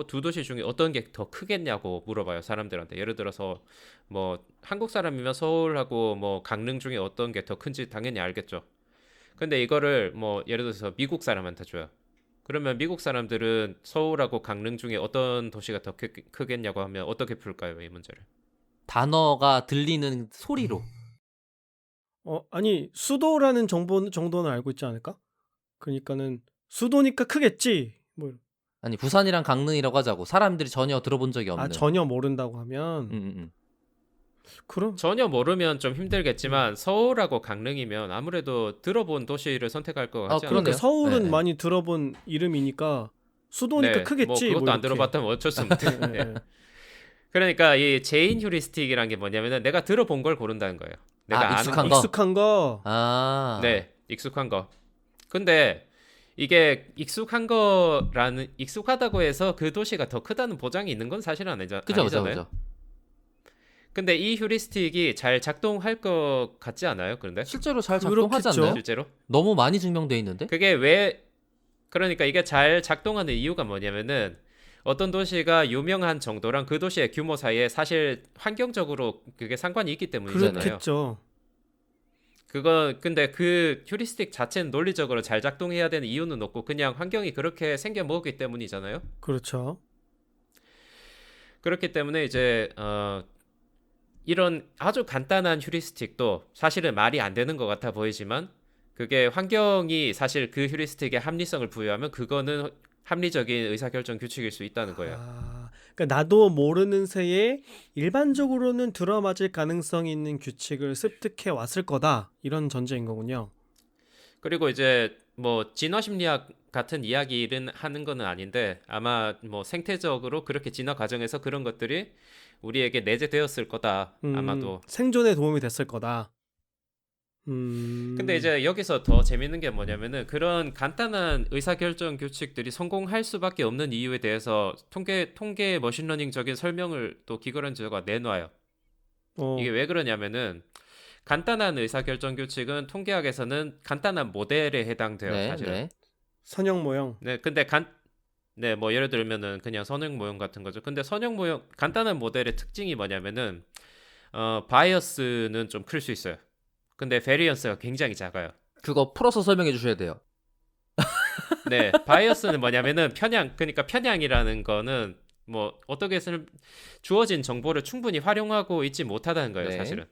두 도시 중에 어떤 게 더 크겠냐고 물어봐요 사람들한테. 예를 들어서 뭐 한국 사람이면 서울하고 뭐 강릉 중에 어떤 게 더 큰지 당연히 알겠죠. 근데 이거를 뭐 예를 들어서 미국 사람한테 줘요. 그러면 미국 사람들은 서울하고 강릉 중에 어떤 도시가 더 크겠냐고 하면 어떻게 풀까요, 이 문제를? 단어가 들리는 소리로. 아니, 수도라는 정도는 알고 있지 않을까? 그러니까는 수도니까 크겠지. 뭐, 아니 부산이랑 강릉이라고 하자고. 사람들이 전혀 들어본 적이 없는. 전혀 모른다고 하면, 음, 음, 음. 그럼, 전혀 모르면 좀 힘들겠지만 서울하고 강릉이면 아무래도 들어본 도시를 선택할 것 같지 그러니까 그러네요. 않나요? 서울은 네. 많이 들어본 이름이니까 수도니까 네, 크겠지. 뭐 그것도 안 이렇게. 들어봤다면 어쩔 수 없는데. 예, 예, 네. 예. 그러니까 이 제인 휴리스틱이란 게 뭐냐면은 내가 들어본 걸 고른다는 거예요. 내가 아는 익숙한 거. 거. 익숙한 거. 네, 익숙한 거. 근데 이게 익숙하다고 해서 그 도시가 더 크다는 보장이 있는 건 사실은 그죠, 그죠, 아니잖아요. 그죠. 근데 이 휴리스틱이 잘 작동할 것 같지 않아요? 그런데 실제로 잘 그렇겠죠. 작동하지 않나요? 실제로? 너무 많이 증명돼 있는데? 그게 왜 그러니까 이게 잘 작동하는 이유가 뭐냐면은 어떤 도시가 유명한 정도랑 그 도시의 규모 사이에 사실 환경적으로 그게 상관이 있기 때문이잖아요. 그렇겠죠. 근데 그 휴리스틱 자체는 논리적으로 잘 작동해야 되는 이유는 없고 그냥 환경이 그렇게 생겨 먹었기 때문이잖아요. 그렇죠. 그렇기 때문에 이제 이런 아주 간단한 휴리스틱도 사실은 말이 안 되는 것 같아 보이지만 그게 환경이 사실 그 휴리스틱의 합리성을 부여하면 그거는 합리적인 의사결정 규칙일 수 있다는 거예요. 그러니까 나도 모르는 새에 일반적으로는 들어맞을 가능성이 있는 규칙을 습득해 왔을 거다. 이런 전제인 거군요. 그리고 이제 뭐 진화 심리학 같은 이야기를 하는 거는 아닌데 아마 뭐 생태적으로 그렇게 진화 과정에서 그런 것들이 우리에게 내재되었을 거다. 아마도. 생존에 도움이 됐을 거다. 근데 이제 여기서 더 재밌는 게 뭐냐면은 그런 간단한 의사결정 규칙들이 성공할 수밖에 없는 이유에 대해서 통계 머신러닝적인 설명을 또 기그랜저가 내놔요. 이게 왜 그러냐면은 간단한 의사결정 규칙은 통계학에서는 간단한 모델에 해당돼요, 네, 사실은. 네. 선형 모형. 네, 근데 뭐 예를 들면은 그냥 선형 모형 같은 거죠. 근데 선형 모형 간단한 모델의 특징이 뭐냐면은 바이어스는 좀 클 수 있어요. 근데 베리언스가 굉장히 작아요. 그거 풀어서 설명해 주셔야 돼요. 네, 바이어스는 뭐냐면은 그러니까 편향이라는 거는 뭐 주어진 정보를 충분히 활용하고 있지 못하다는 거예요, 네. 사실은.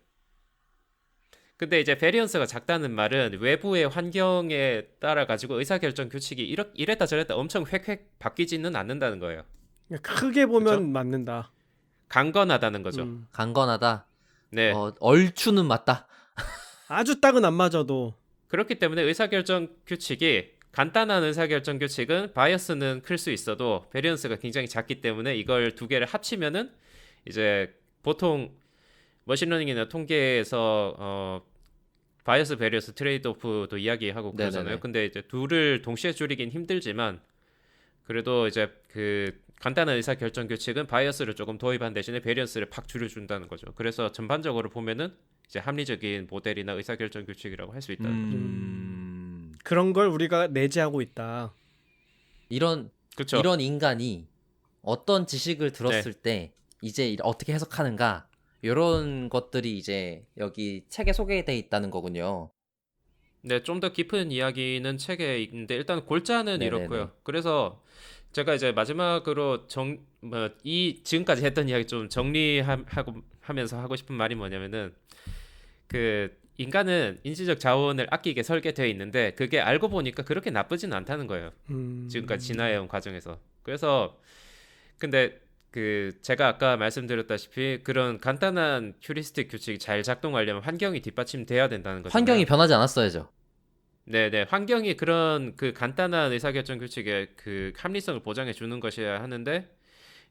근데 이제 베리언스가 작다는 말은 외부의 환경에 따라 가지고 의사결정 규칙이 이랬다 저랬다 엄청 획획 바뀌지는 않는다는 거예요. 크게 보면 그쵸? 맞는다. 강건하다는 거죠. 강건하다. 네. 얼추는 맞다. 아주 딱은 안 맞아도. 그렇기 때문에 의사결정 규칙이 간단한 의사결정 규칙은 바이어스는 클 수 있어도 베리언스가 굉장히 작기 때문에 이걸 두 개를 합치면은 이제 보통 머신러닝이나 통계에서 바이어스 베리어스 트레이드 오프도 이야기하고 그러잖아요. 네네네. 근데 이제 둘을 동시에 줄이긴 힘들지만 그래도 이제 그 간단한 의사결정 규칙은 바이어스를 조금 도입한 대신에 베리언스를 팍 줄여준다는 거죠. 그래서 전반적으로 보면은 이제 합리적인 모델이나 의사결정 규칙이라고 할 수 있다는 거죠. 그런 걸 우리가 내재하고 있다. 이런 그렇죠. 이런 인간이 어떤 지식을 네. 들었을 때 이제 어떻게 해석하는가 이런 것들이 이제 여기 책에 소개돼 있다는 거군요. 네, 좀 더 깊은 이야기는 책에 있는데 일단 골자는 네네네. 이렇고요. 그래서 제가 이제 마지막으로 지금까지 했던 이야기 좀 하면서 하고 싶은 말이 뭐냐면은 그 인간은 인지적 자원을 아끼게 설계되어 있는데 그게 알고 보니까 그렇게 나쁘진 않다는 거예요. 지금까지 진화해온 과정에서. 그래서 근데 그 제가 아까 말씀드렸다시피 그런 간단한 휴리스틱 규칙이 잘 작동하려면 환경이 뒷받침돼야 된다는 거잖아요. 환경이 변하지 않았어야죠. 네네, 환경이 그런 그 간단한 의사결정 규칙의 그 합리성을 보장해 주는 것이어야 하는데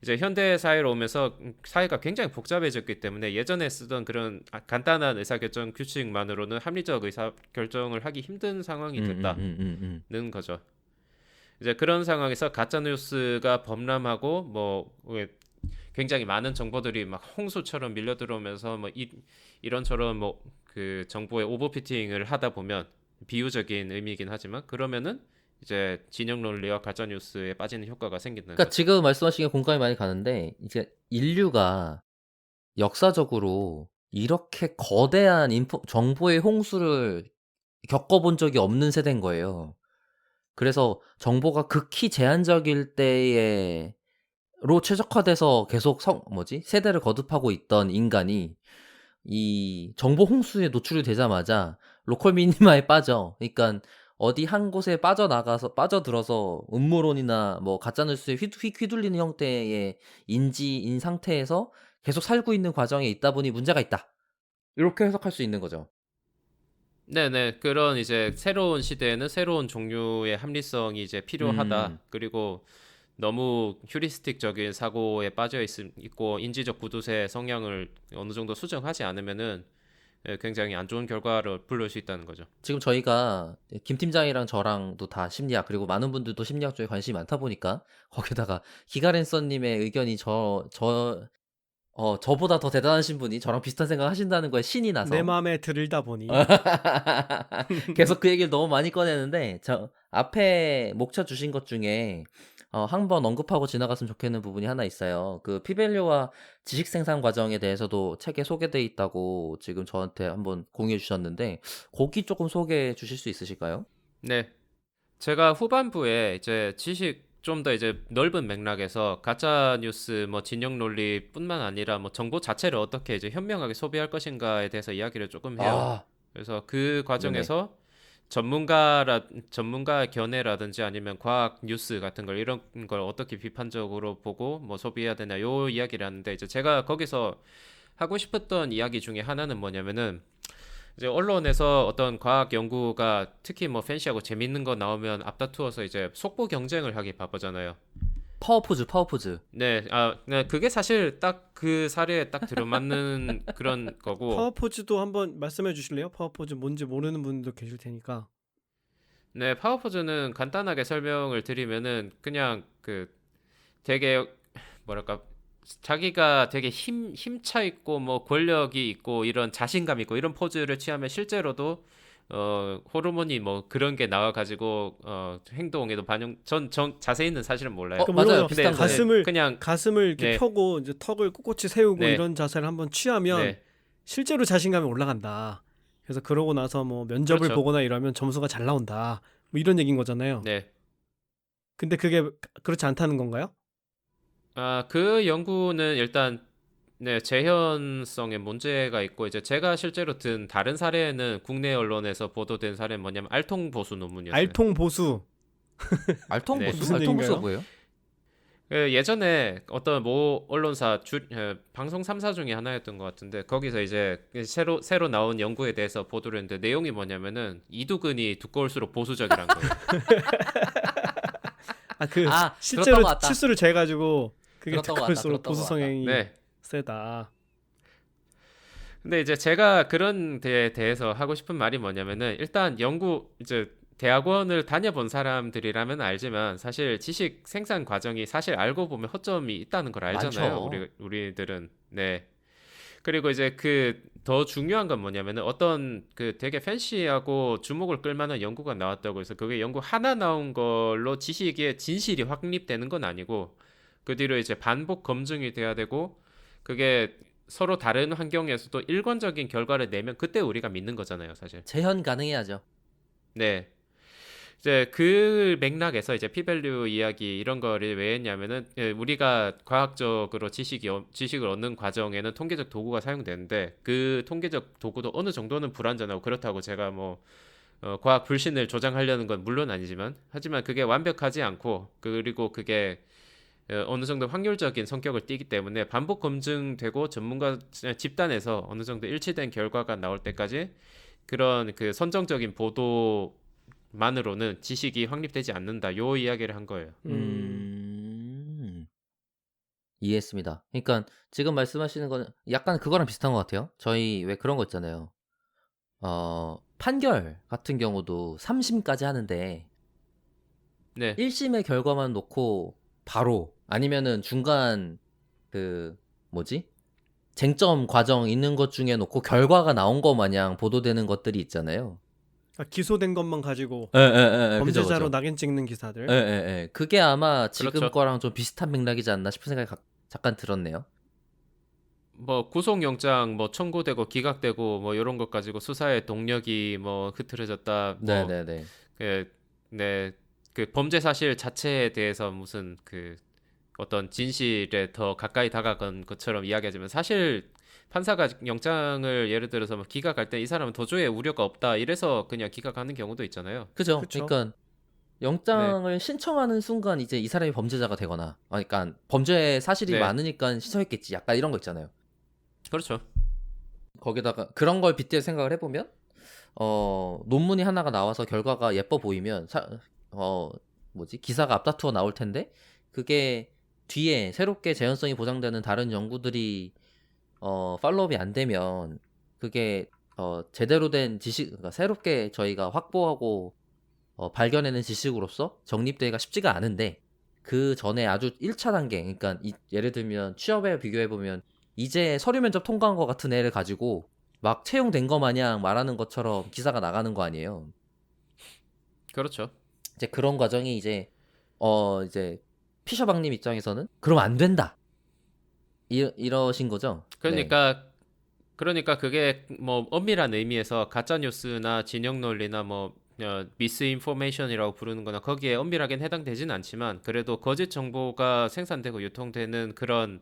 이제 현대 사회로 오면서 사회가 굉장히 복잡해졌기 때문에 예전에 쓰던 그런 간단한 의사결정 규칙만으로는 합리적 의사결정을 하기 힘든 상황이 됐다는 거죠. 이제 그런 상황에서 가짜 뉴스가 범람하고 뭐 굉장히 많은 정보들이 막 홍수처럼 밀려 들어오면서 뭐 이런저런 뭐 그 정보의 오버피팅을 하다 보면 비유적인 의미이긴 하지만 그러면은 이제 진영 논리와 가짜 뉴스에 빠지는 효과가 생긴다는 그러니까 거죠. 지금 말씀하신 게 공감이 많이 가는데 이제 인류가 역사적으로 이렇게 거대한 정보의 홍수를 겪어본 적이 없는 세대인 거예요. 그래서 정보가 극히 제한적일 때에 로 최적화돼서 계속 세대를 거듭하고 있던 인간이 이 정보 홍수에 노출이 되자마자 로컬 미니마에 빠져. 그러니까 어디 한 곳에 빠져들어서 음모론이나 뭐 가짜뉴스에 휘둘리는 형태의 인지인 상태에서 계속 살고 있는 과정에 있다 보니 문제가 있다. 이렇게 해석할 수 있는 거죠. 네네, 그런 이제 새로운 시대에는 새로운 종류의 합리성이 이제 필요하다. 그리고 너무 휴리스틱적인 사고에 있고 인지적 구두쇠 성향을 어느 정도 수정하지 않으면은 굉장히 안 좋은 결과를 불러올 수 있다는 거죠. 지금 저희가 김 팀장이랑 저랑도 다 심리학 그리고 많은 분들도 심리학 쪽에 관심이 많다 보니까 거기다가 기가랜서님의 의견이 저보다 더 대단하신 분이 저랑 비슷한 생각 하신다는 거에 신이 내 나서 마음에 들다 보니 계속 그 얘기를 너무 많이 꺼내는데 저 앞에 목차 주신 것 중에 한번 언급하고 지나갔으면 좋겠는 부분이 하나 있어요. 그 피밸류와 지식 생산 과정에 대해서도 책에 소개돼 있다고 지금 저한테 한번 공유해 주셨는데 거기 조금 소개해 주실 수 있으실까요? 네, 제가 후반부에 이제 지식 좀 더 이제 넓은 맥락에서 가짜 뉴스 뭐 진영 논리뿐만 아니라 뭐 정보 자체를 어떻게 이제 현명하게 소비할 것인가에 대해서 이야기를 조금 해요. 아, 그래서 그 네네. 과정에서 전문가의 견해라든지 아니면 과학 뉴스 같은 걸 이런 걸 어떻게 비판적으로 보고 뭐 소비해야 되나 요 이야기를 하는데 이제 제가 거기서 하고 싶었던 이야기 중에 하나는 뭐냐면은 이제 언론에서 어떤 과학 연구가 특히 뭐 팬시하고 재밌는 거 나오면 앞다투어서 이제 속보 경쟁을 하기 바쁘잖아요. 파워포즈. 네, 그게 사실 딱 그 사례에 딱 들어맞는 그런 거고. 파워포즈도 한번 말씀해 주실래요? 파워포즈 뭔지 모르는 분들도 계실 테니까. 네, 파워포즈는 간단하게 설명을 드리면은 그냥 그 되게 뭐랄까 자기가 되게 힘차 있고 뭐 권력이 있고 이런 자신감 있고 이런 포즈를 취하면 실제로도 호르몬이 뭐 그런 게 나와 가지고 행동에도 전 자세히는 사실은 몰라요. 그러니까 맞아요. 물론 비슷한 근데 거예요. 가슴을 이렇게 네. 펴고 이제 턱을 꼿꼿이 세우고 네. 이런 자세를 한번 취하면 네, 실제로 자신감이 올라간다. 그래서 그러고 나서 뭐 면접을 그렇죠. 보거나 이러면 점수가 잘 나온다. 뭐 이런 얘기인 거잖아요. 네. 근데 그게 그렇지 않다는 건가요? 그 연구는 일단 네, 재현성에 문제가 있고 이제 제가 실제로 든 다른 사례는 국내 언론에서 보도된 사례는 뭐냐면 알통보수 논문이었어요. 알통보수. 네. 알통보수? 무슨 알통보수가 얘기인가요? 뭐예요? 그 예전에 어떤 모 언론사 방송 3사 중에 하나였던 것 같은데 거기서 이제 새로 나온 연구에 대해서 보도를 했는데 내용이 뭐냐면은 이두근이 두꺼울수록 보수적이란 거예요. 아, 그 아, 실제로 들었던 것 같다. 치수를 재가지고 그게 들었던 것 같다. 두꺼울수록 들었던 것 보수 같다. 성향이 네. 세다. 근데 이제 제가 그런 데에 대해서 하고 싶은 말이 뭐냐면은 일단 이제 대학원을 다녀본 사람들이라면 알지만 사실 지식 생산 과정이 사실 알고 보면 허점이 있다는 걸 알잖아요. 많죠. 우리들은. 네. 그리고 이제 그 더 중요한 건 뭐냐면은 어떤 그 되게 팬시하고 주목을 끌 만한 연구가 나왔다고 해서 그게 연구 하나 나온 걸로 지식의 진실이 확립되는 건 아니고 그 뒤로 이제 반복 검증이 돼야 되고 그게 서로 다른 환경에서도 일관적인 결과를 내면 그때 우리가 믿는 거잖아요, 사실. 재현 가능해야죠. 네. 이제 그 맥락에서 이제 피밸류 이야기 이런 거를 왜 했냐면은 우리가 과학적으로 지식을 얻는 과정에는 통계적 도구가 사용되는데 그 통계적 도구도 어느 정도는 불완전하고 그렇다고 제가 뭐 과학 불신을 조장하려는 건 물론 아니지만 하지만 그게 완벽하지 않고 그리고 그게 어느 정도 확률적인 성격을 띠기 때문에 반복 검증되고 전문가 집단에서 어느 정도 일치된 결과가 나올 때까지 그런 그 선정적인 보도만으로는 지식이 확립되지 않는다. 요 이야기를 한 거예요. 음. 이해했습니다. 그러니까 지금 말씀하시는 거는 약간 그거랑 비슷한 것 같아요. 저희 왜 그런 거 있잖아요. 판결 같은 경우도 3심까지 하는데 네. 1심의 결과만 놓고 바로 아니면은 중간 그 뭐지? 쟁점 과정 있는 것 중에 놓고 결과가 나온 거 마냥 보도되는 것들이 있잖아요. 아, 기소된 것만 가지고 예, 그죠, 범죄자로 그죠. 낙인 찍는 기사들. 예. 그게 아마 지금 그렇죠. 거랑 좀 비슷한 맥락이지 않나 싶은 생각이 잠깐 들었네요. 뭐 구속영장 뭐 청구되고 기각되고 뭐 이런 것 가지고 수사의 동력이 뭐 흐트러졌다. 뭐 네네네. 그, 네, 그 범죄 사실 자체에 대해서 무슨 그 어떤 진실에 더 가까이 다가간 것처럼 이야기하지만 사실 판사가 영장을 예를 들어서 뭐 기각할 때 이 사람은 도저히 우려가 없다 이래서 그냥 기각하는 경우도 있잖아요. 그죠? 그쵸. 그러니까 네, 영장을 신청하는 순간 이제 이 사람이 범죄자가 되거나, 그러니까 범죄 사실이 네, 많으니까 신청했겠지. 약간 이런 거 있잖아요. 그렇죠. 거기다가 그런 걸 빗대어 생각을 해보면, 논문이 하나가 나와서 결과가 예뻐 보이면, 기사가 앞다투어 나올 텐데, 그게 뒤에 새롭게 재현성이 보장되는 다른 연구들이, 팔로우업이 안 되면, 그게, 제대로 된 지식, 그러니까 새롭게 저희가 확보하고, 발견해낸 지식으로서 정립되기가 쉽지가 않은데, 그 전에 아주 1차 단계, 그러니까 예를 들면 취업에 비교해보면, 이제 서류 면접 통과한 것 같은 애를 가지고 막 채용된 거 마냥 말하는 것처럼 기사가 나가는 거 아니에요. 그렇죠. 이제 그런 과정이 이제 피셔박님 입장에서는 그럼 안 된다. 이러신 거죠? 네. 그러니까 그게 뭐 엄밀한 의미에서 가짜 뉴스나 진영 논리나 뭐 미스인포메이션이라고 부르는 거나 거기에 엄밀하게 해당되진 않지만 그래도 거짓 정보가 생산되고 유통되는 그런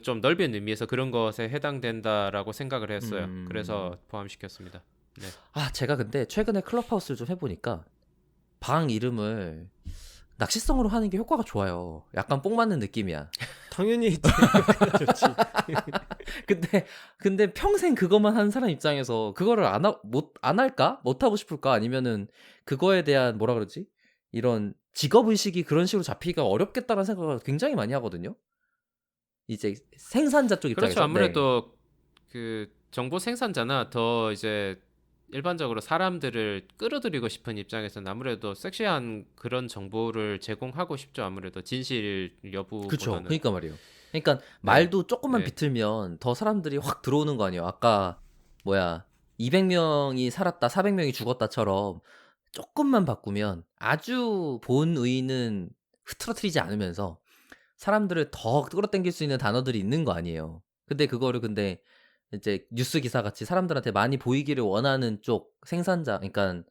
좀 넓은 의미에서 그런 것에 해당된다라고 생각을 했어요. 음. 그래서 포함시켰습니다. 네. 제가 근데 최근에 클럽하우스를 좀 해보니까 방 이름을 낚시성으로 하는 게 효과가 좋아요. 약간 뽕 맞는 느낌이야. 당연히 좋지. 근데 평생 그것만 하는 사람 입장에서 그거를 안 할까? 못 하고 싶을까? 아니면은 그거에 대한 뭐라 그러지? 이런 직업의식이 그런 식으로 잡히기가 어렵겠다는 생각을 굉장히 많이 하거든요. 이제 생산자 쪽 그렇죠. 입장에서. 네. 아무래도 그 정보 생산자나 더 이제 일반적으로 사람들을 끌어들이고 싶은 입장에서는 아무래도 섹시한 그런 정보를 제공하고 싶죠. 아무래도 진실 그쵸. 여부보다는. 그러니까 말이에요. 그러니까 네, 말도 조금만 네, 비틀면 더 사람들이 확 들어오는 거 아니에요. 아까 200명이 살았다, 400명이 죽었다처럼 조금만 바꾸면 아주 본의는 흐트러뜨리지 않으면서 사람들을 더 끌어당길 수 있는 단어들이 있는 거 아니에요. 근데 이제 뉴스 기사 같이 사람들한테 많이 보이기를 원하는 쪽 생산자, 그러니까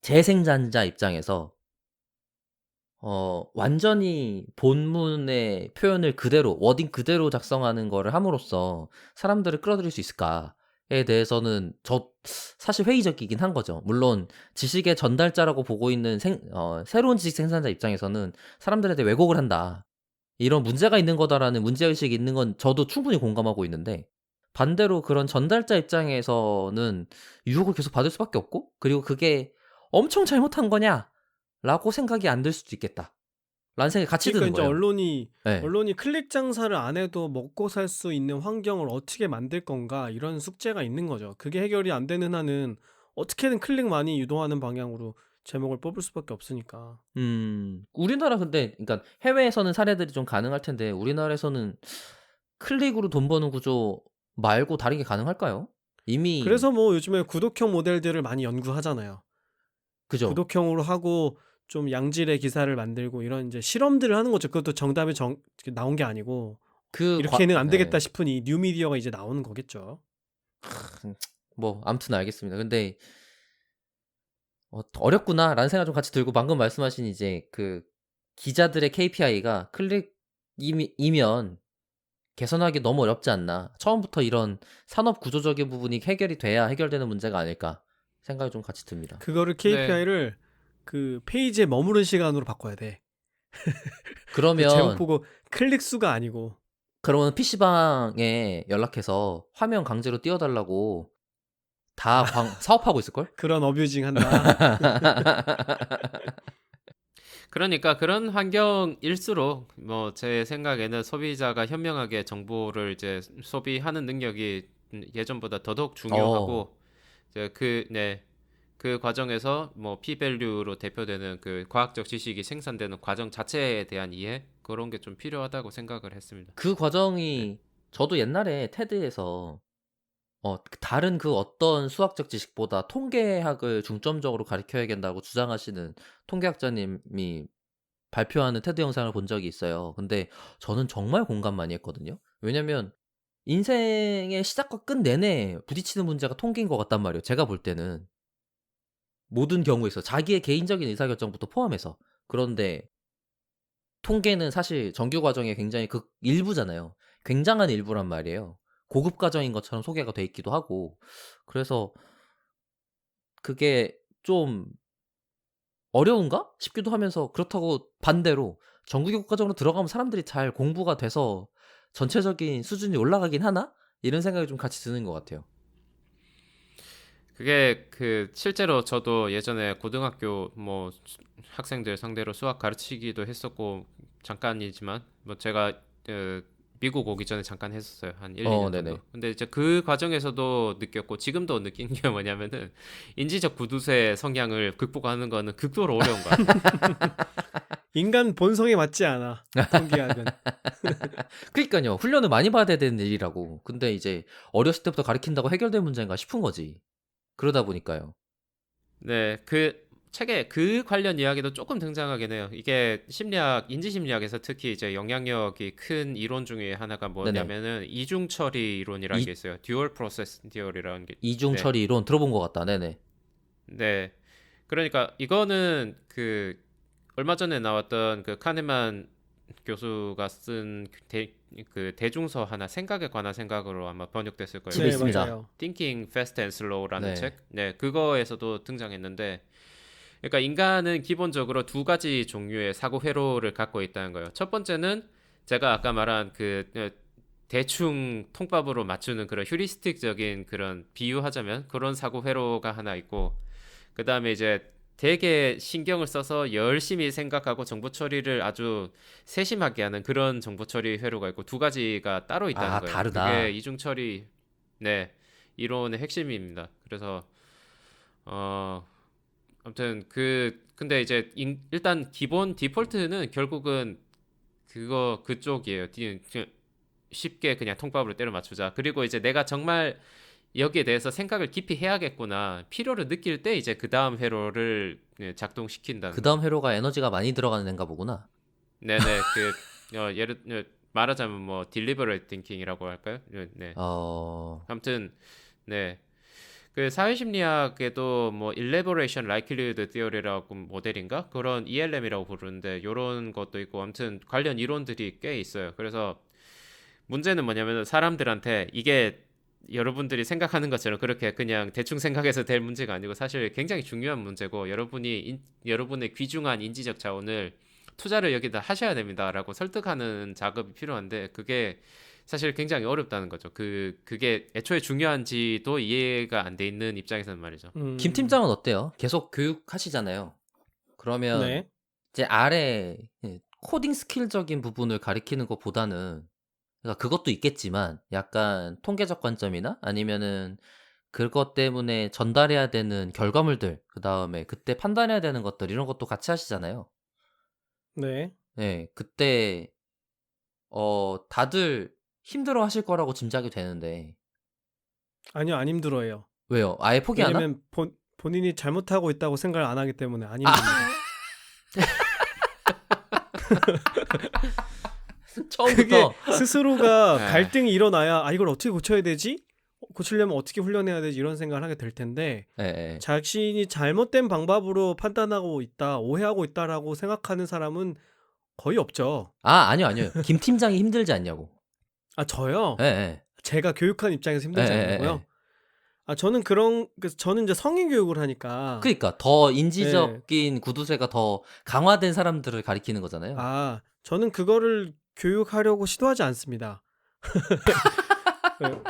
재생산자 입장에서 완전히 본문의 표현을 그대로 워딩 그대로 작성하는 거를 함으로써 사람들을 끌어들일 수 있을까? 대해서는 저 사실 회의적이긴 한 거죠. 물론 지식의 전달자라고 보고 있는 새로운 지식 생산자 입장에서는 '사람들에 대해 왜곡을 한다. 이런 문제가 있는 거다.'라는 문제의식이 있는 건 저도 충분히 공감하고 있는데, 반대로 그런 전달자 입장에서는 유혹을 계속 받을 수밖에 없고, 그리고 '그게 엄청 잘못한 거냐?'라고 생각이 안 들 수도 있겠다라는 생각이 같이 그러니까 드는 이제 거예요. 언론이 예. 언론이 클릭 장사를 안 해도 먹고 살 수 있는 환경을 어떻게 만들 건가 이런 숙제가 있는 거죠. 그게 해결이 안 되는 한은 어떻게든 클릭 많이 유도하는 방향으로 제목을 뽑을 수밖에 없으니까. 우리나라 근데 그러니까 해외에서는 사례들이 좀 가능할 텐데 우리나라에서는 클릭으로 돈 버는 구조 말고 다른 게 가능할까요? 이미. 그래서 뭐 요즘에 구독형 모델들을 많이 연구하잖아요. 그죠. 구독형으로 하고 좀 양질의 기사를 만들고 이런 이제 실험들을 하는 거죠. 그것도 정답이 나온 게 아니고 그 과 이렇게는 안 되겠다 예. 싶으니 뉴미디어가 이제 나오는 거겠죠. 뭐 아무튼 알겠습니다. 근데 '어렵구나.'라는 생각이 좀 같이 들고, 방금 말씀하신 이제 그 기자들의 KPI가 클릭이면 개선하기 너무 어렵지 않나. '처음부터 이런 산업 구조적인 부분이 해결이 돼야 해결되는 문제가 아닐까.' 생각이 좀 같이 듭니다. 그거를 네. KPI를 그 페이지에 머무른 시간으로 바꿔야 돼. 그 제목 그러면 보고 클릭 수가 아니고. 그러면 PC방에 연락해서 화면 강제로 띄워 달라고 다 사업하고 있을걸? 그런 어뷰징 한다. 그러니까 그런 환경일수록 뭐 제 생각에는 소비자가 현명하게 정보를 이제 소비하는 능력이 예전보다 더더욱 어. 중요하고 이제 그 과정에서 뭐 P-밸류로 대표되는 그 과학적 지식이 생산되는 과정 자체에 대한 이해 그런 게 좀 필요하다고 생각을 했습니다. 그 네. 과정이, 저도 옛날에 테드에서 다른 그 어떤 수학적 지식보다 통계학을 중점적으로 가르쳐야 된다고 주장하시는 통계학자님이 발표하는 테드 영상을 본 적이 있어요. 근데 저는 정말 공감 많이 했거든요. 왜냐면 인생의 시작과 끝 내내 부딪히는 문제가 통계인 것 같단 말이에요, 제가 볼 때는. 모든 경우에서 자기의 개인적인 의사결정부터 포함해서. 그런데 통계는 사실 정규 과정의 굉장히 일부잖아요. 굉장한 일부란 말이에요. 고급 과정인 것처럼 소개가 돼 있기도 하고. 그래서 그게 좀 '어려운가?' 싶기도 하면서, 그렇다고 반대로 '정규교육 과정으로 들어가면 사람들이 잘 공부가 돼서 전체적인 수준이 올라가긴 하나?' 이런 생각이 좀 같이 드는 것 같아요. 그게 그 실제로 저도 예전에 고등학교 뭐 학생들 상대로 수학 가르치기도 했었고 잠깐이지만 뭐 제가 그 미국 오기 전에 잠깐 했었어요. 한 1, 2년 정도. 네네. 근데 이제 그 과정에서도 느꼈고 지금도 느낀 게 뭐냐면은 인지적 구두쇠 성향을 극복하는 거는 극도로 어려운 것 같아요. 인간 본성에 맞지 않아. 통계학은. 그니깐요. 훈련을 많이 받아야 되는 일이라고. 근데 이제 어렸을 때부터 가르친다고 해결될 문제인가 싶은 거지. 그러다 보니까요. 네, 그 책에 그 관련 이야기도 조금 등장하긴 해요. 이게 인지 심리학에서 특히 이제 영향력이 큰 이론 중에 하나가 네네. 뭐냐면은 이중 처리 이론이라는 게 이 있어요. 듀얼 프로세스 티어리라는 게. 이중 네, 처리 이론 들어본 것 같다. 네네. 네. 그러니까 이거는 그 얼마 전에 나왔던 그 카네만 교수가 쓴 그 대중서 하나 생각에 관한 생각으로 아마 번역됐을 거예요. 집에 네, 있습니다. 맞아요. Thinking Fast and Slow라는 네. 책. 네, 그거에서도 등장했는데 그러니까 인간은 기본적으로 두 가지 종류의 사고 회로를 갖고 있다는 거예요. 첫 번째는 제가 아까 말한 대충 통밥으로 맞추는 그런 휴리스틱적인 그런 비유하자면 그런 사고 회로가 하나 있고 그다음에 이제 되게 신경을 써서 열심히 생각하고 정보 처리를 아주 세심하게 하는 그런 정보 처리 회로가 있고 두 가지가 따로 있다는 아, 거예요. 그게 다르다. 이중 처리 네, 이론의 핵심입니다. 그래서 어 아무튼 근데 이제 일단 기본 디폴트는 결국은 그쪽이에요. 쉽게 그냥 통밥으로 때려 맞추자. 그리고 이제 내가 정말 여기에 대해서 생각을 깊이 해야겠구나. 필요를 느낄 때 이제 그 다음 회로를 작동시킨다는 거죠. 그다음 회로가 에너지가 많이 들어가는 앤가 보구나. 네네. 말하자면 뭐 deliberate thinking이라고 할까요? 네. 어. 아무튼 네. 그 사회심리학에도 뭐 elaboration likelihood theory라고 모델인가 그런 ELM이라고 부르는데 요런 것도 있고 아무튼 관련 이론들이 꽤 있어요. 그래서 문제는 뭐냐면 사람들한테 이게 여러분들이 생각하는 것처럼 그렇게 그냥 대충 생각해서 될 문제가 아니고 사실 굉장히 중요한 문제고 여러분의 귀중한 인지적 자원을 투자를 여기다 하셔야 됩니다라고 설득하는 작업이 필요한데 그게 사실 굉장히 어렵다는 거죠. 그게 애초에 중요한지도 이해가 안 돼 있는 입장에서는 말이죠. 김 팀장은 어때요? 계속 교육하시잖아요. 그러면 네. 이제 아래 코딩 스킬적인 부분을 가리키는 것보다는 그러니까 그것도 있겠지만 약간 통계적 관점이나 아니면은 그것 때문에 전달해야 되는 결과물들, 그다음에 그때 판단해야 되는 것들 이런 것도 같이 하시잖아요. 네. 네, 그때 다들 힘들어 하실 거라고 짐작이 되는데 아니요, 안 힘들어요. 왜요? 아예 포기하나? 왜냐면 본인이 잘못하고 있다고 생각을 안 하기 때문에 안 아, 힘듭니다. 그게 처음부터 스스로가 네. 갈등이 일어나야 아 이걸 어떻게 고쳐야 되지? 고치려면 어떻게 훈련해야 되지? 이런 생각을 하게 될 텐데 예, 예. 자신이 잘못된 방법으로 판단하고 있다, 오해하고 있다라고 생각하는 사람은 거의 없죠. 아니요. 김 팀장이 힘들지 않냐고. 아 저요? 예, 예. 제가 교육한 입장에서 예, 힘들지 예, 않냐고요? 예. 아 저는 그래서 저는 이제 성인 교육을 하니까 그러니까 더 예. 인지적인 구두쇠가 더 강화된 사람들을 가리키는 거잖아요. 아 저는 그거를 교육하려고 시도하지 않습니다.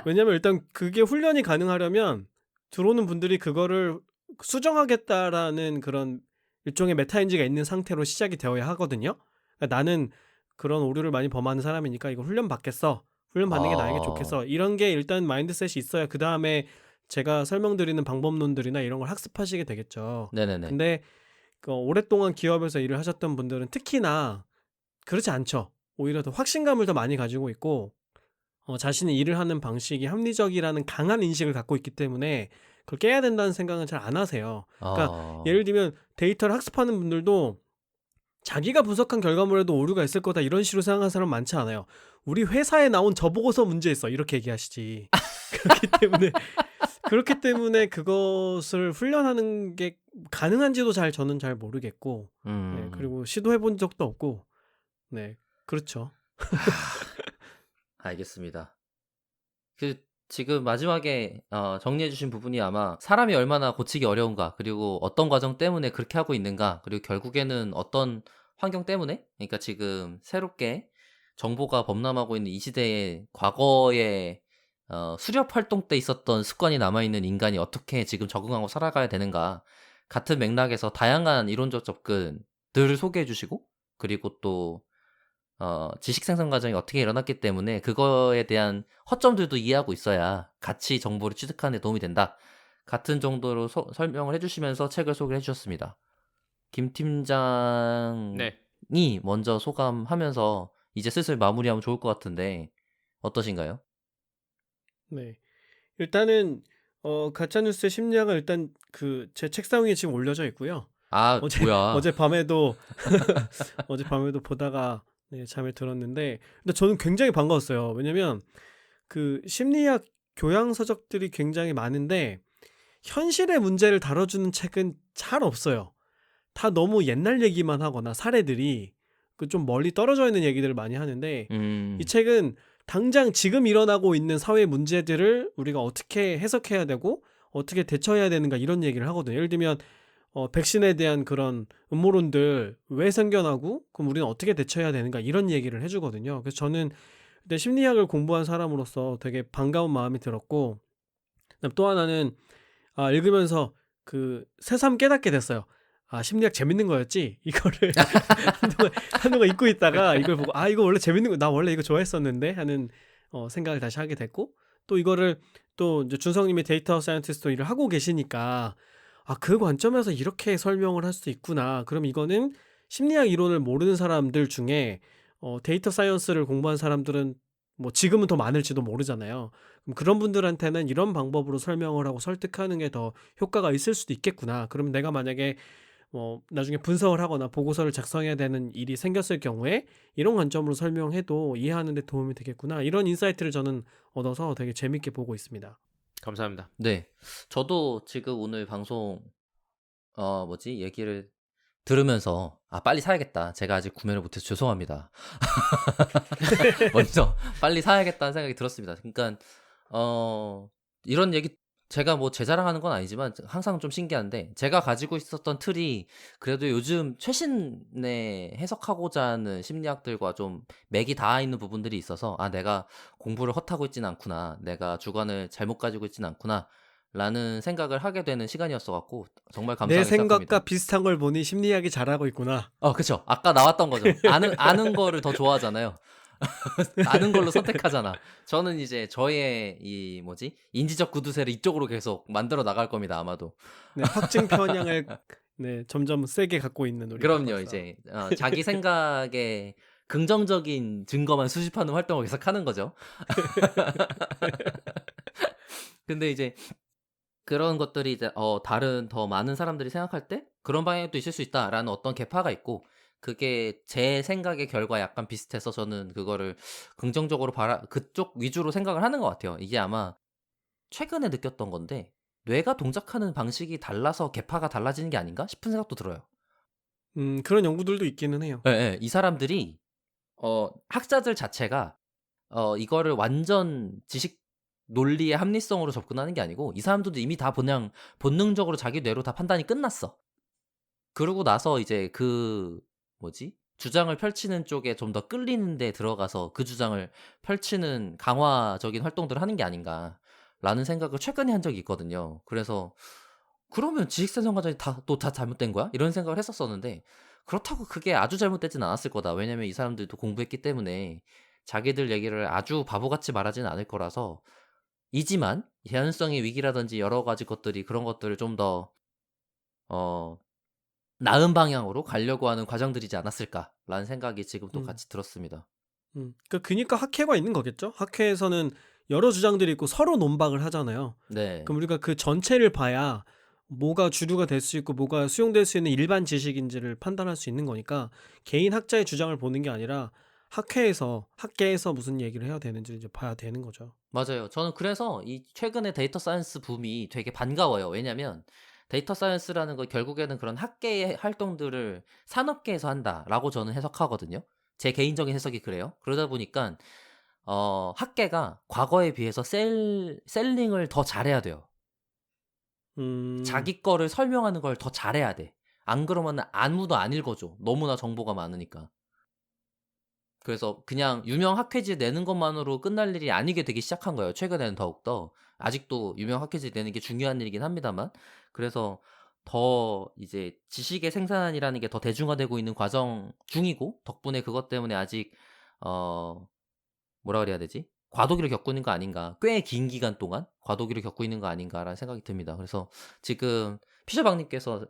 왜냐면 일단 그게 훈련이 가능하려면 들어오는 분들이 그거를 수정하겠다라는 그런 일종의 메타인지가 있는 상태로 시작이 되어야 하거든요. 그러니까 나는 그런 오류를 많이 범하는 사람이니까 이거 훈련 받겠어. 훈련 받는 게 나에게 좋겠어. 이런 게 일단 마인드셋이 있어야 그 다음에 제가 설명드리는 방법론들이나 이런 걸 학습하시게 되겠죠. 네네네. 근데 오랫동안 기업에서 일을 하셨던 분들은 특히나 그렇지 않죠. 오히려 더 확신감을 더 많이 가지고 있고 자신이 일을 하는 방식이 합리적이라는 강한 인식을 갖고 있기 때문에 그걸 깨야 된다는 생각은 잘 안 하세요. 그러니까 예를 들면 데이터를 학습하는 분들도 자기가 분석한 결과물에도 오류가 있을 거다 이런 식으로 생각하는 사람 많지 않아요. 우리 회사에 나온 저 보고서 문제 있어 이렇게 얘기하시지. 그렇기 때문에 그것을 훈련하는 게 가능한지도 저는 잘 모르겠고 네, 그리고 시도해 본 적도 없고 네 그렇죠. 알겠습니다. 지금 마지막에 정리해 주신 부분이 아마 사람이 얼마나 고치기 어려운가, 그리고 어떤 과정 때문에 그렇게 하고 있는가, 그리고 결국에는 어떤 환경 때문에, 그러니까 지금 새롭게 정보가 범람하고 있는 이 시대에 과거에 수렵 활동 때 있었던 습관이 남아있는 인간이 어떻게 지금 적응하고 살아가야 되는가, 같은 맥락에서 다양한 이론적 접근들을 소개해 주시고, 그리고 또 지식 생산 과정이 어떻게 일어났기 때문에 그거에 대한 허점들도 이해하고 있어야 같이 정보를 취득하는 데 도움이 된다. 같은 정도로 설명을 해주시면서 책을 소개해 주셨습니다. 김 팀장이 네. 먼저 소감하면서 이제 슬슬 마무리하면 좋을 것 같은데 어떠신가요? 네. 일단은 가짜뉴스의 심리학은 일단 제 책상 위에 지금 올려져 있고요. 아, 뭐야. 어젯밤에도 어젯밤에도 보다가 네, 잠에 들었는데 근데 저는 굉장히 반가웠어요. 왜냐면 그 심리학 교양 서적들이 굉장히 많은데 현실의 문제를 다뤄주는 책은 잘 없어요. 다 너무 옛날 얘기만 하거나 사례들이 좀 멀리 떨어져 있는 얘기들을 많이 하는데 이 책은 당장 지금 일어나고 있는 사회 문제들을 우리가 어떻게 해석해야 되고 어떻게 대처해야 되는가 이런 얘기를 하거든요. 예를 들면 백신에 대한 그런 음모론들 왜 생겨나고 그럼 우리는 어떻게 대처해야 되는가 이런 얘기를 해주거든요. 그래서 저는 그때 심리학을 공부한 사람으로서 되게 반가운 마음이 들었고 그다음 또 하나는 읽으면서 새삼 깨닫게 됐어요. 아 심리학 재밌는 거였지? 이거를 한동안 잊고 있다가 이걸 보고 이거 원래 재밌는 거 나 원래 이거 좋아했었는데 하는 생각을 다시 하게 됐고 또 이거를 또 이제 준성님이 데이터 사이언티스트 일을 하고 계시니까 그 관점에서 이렇게 설명을 할 수 있구나. 그럼 이거는 심리학 이론을 모르는 사람들 중에 데이터 사이언스를 공부한 사람들은 뭐 지금은 더 많을지도 모르잖아요. 그럼 그런 분들한테는 이런 방법으로 설명을 하고 설득하는 게 더 효과가 있을 수도 있겠구나. 그러면 내가 만약에 나중에 분석을 하거나 보고서를 작성해야 되는 일이 생겼을 경우에 이런 관점으로 설명해도 이해하는 데 도움이 되겠구나. 이런 인사이트를 저는 얻어서 되게 재밌게 보고 있습니다. 감사합니다. 네. 저도 지금 오늘 방송 얘기를 들으면서 빨리 사야겠다. 제가 아직 구매를 못해서 죄송합니다. 먼저 빨리 사야겠다는 생각이 들었습니다. 그러니까 어 이런 얘기 제가 뭐 제 자랑하는 건 아니지만 항상 좀 신기한데, 제가 가지고 있었던 틀이 그래도 요즘 최신에 해석하고자 하는 심리학들과 좀 맥이 닿아 있는 부분들이 있어서 '아 내가 공부를 헛하고 있진 않구나. 내가 주관을 잘못 가지고 있진 않구나.'라는 생각을 하게 되는 시간이었어 갖고 정말 내 감사하게 생각과 생각합니다. 비슷한 걸 보니 심리학이 잘하고 있구나. 그쵸. 아까 나왔던 거죠. 아는 거를 더 좋아하잖아요. 아는 걸로 선택하잖아. 저는 이제 저의 이 뭐지? 인지적 구두쇠를 이쪽으로 계속 만들어 나갈 겁니다, 아마도. 네, 확증 편향을 네, 점점 세게 갖고 있는 우리 박 그럼요. 박사. 이제 자기 생각에 긍정적인 증거만 수집하는 활동을 계속하는 거죠. 근데 이제 그런 것들이 이제 다른 더 많은 사람들이 생각할 때 '그런 방향도 있을 수 있다.'라는 어떤 계파가 있고, 그게 제 생각의 결과 약간 비슷해서 저는 그거를 긍정적으로 그쪽 위주로 생각을 하는 것 같아요. 이게 아마 최근에 느꼈던 건데 '뇌가 동작하는 방식이 달라서 계파가 달라지는 게 아닌가?' 싶은 생각도 들어요. 그런 연구들도 있기는 해요. 예예. 이 사람들이 학자들 자체가 이거를 완전 지식 논리의 합리성으로 접근하는 게 아니고, 이 사람들도 이미 다 그냥 본능적으로 자기 뇌로 다 판단이 끝났어. 그러고 나서 이제 그 뭐지? 주장을 펼치는 쪽에 좀 더 끌리는 데 들어가서 그 주장을 펼치는 강화적인 활동들을 하는 게 아닌가라는 생각을 최근에 한 적이 있거든요. 그래서 '그러면 지식생성 과정이 다 잘못된 거야?' 이런 생각을 했었었는데, 그렇다고 그게 아주 잘못되진 않았을 거다. 왜냐면 이 사람들도 공부했기 때문에 자기들 얘기를 아주 바보같이 말하지는 않을 거라서. 이지만 개연성의 위기라든지 여러 가지 것들이 그런 것들을 좀 더 어 '나은 방향으로 가려고 하는 과정들이지 않았을까.'라는 생각이 지금 또 음. 같이 들었습니다. 그니까 학회가 있는 거겠죠? 학회에서는 여러 주장들이 있고 서로 논박을 하잖아요. 네. 그럼 우리가 그 전체를 봐야 뭐가 주류가 될 수 있고 뭐가 수용될 수 있는 일반 지식인지를 판단할 수 있는 거니까 개인 학자의 주장을 보는 게 아니라 학계에서 무슨 얘기를 해야 되는지를 이제 봐야 되는 거죠. 맞아요. 저는 그래서 이 최근에 데이터 사이언스 붐이 되게 반가워요. 왜냐면 데이터 사이언스라는 거 결국에는 그런 학계의 활동들을 산업계에서 한다라고 저는 해석하거든요. 제 개인적인 해석이 그래요. 그러다 보니까 학계가 과거에 비해서 셀링을 더 잘해야 돼요. 음. 자기 거를 설명하는 걸 더 잘해야 돼. 안 그러면은 아무도 안 읽어줘. 너무나 정보가 많으니까. 그래서 그냥 유명 학회지 내는 것만으로 끝날 일이 아니게 되기 시작한 거예요, 최근에는 더욱더. 아직도 유명 학회지 내는 게 중요한 일이긴 합니다만. 그래서 더 이제 지식의 생산이라는 게 더 대중화되고 있는 과정 중이고, 덕분에 그것 때문에 아직 어 뭐라 그래야 되지? 과도기를 겪고 있는 거 아닌가. 꽤 긴 기간 동안 과도기를 겪고 있는 거 아닌가라는 생각이 듭니다. 그래서 지금 피셔박 님께서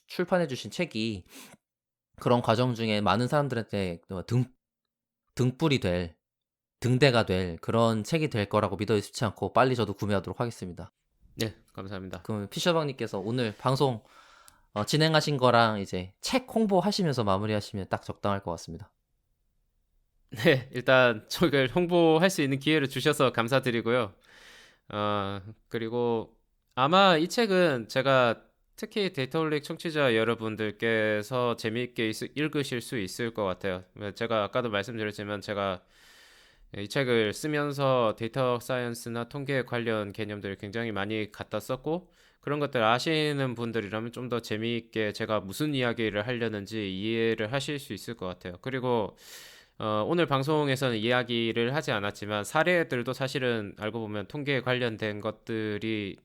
출판해 주신 책이 그런 과정 중에 많은 사람들한테 등불이 될, 등대가 될 그런 책이 될 거라고 믿어 의심치 않고 빨리 저도 구매하도록 하겠습니다. 네, 감사합니다. 그럼 피셔박 님께서 오늘 방송 진행하신 거랑 이제 책 홍보하시면서 마무리하시면 딱 적당할 것 같습니다. 네, 일단 저를 홍보할 수 있는 기회를 주셔서 감사드리고요. 그리고 아마 이 책은 제가 특히 데이터올릭 청취자 여러분들께서 재미있게 읽으실 수 있을 것 같아요. 제가 아까도 말씀드렸지만 제가 이 책을 쓰면서 데이터 사이언스나 통계 관련 개념들을 굉장히 많이 갖다 썼고, 그런 것들 아시는 분들이라면 좀 더 재미있게 제가 무슨 이야기를 하려는지 이해를 하실 수 있을 것 같아요. 그리고 오늘 방송에서는 이야기를 하지 않았지만 사례들도 사실은 알고 보면 통계에 관련된 것들이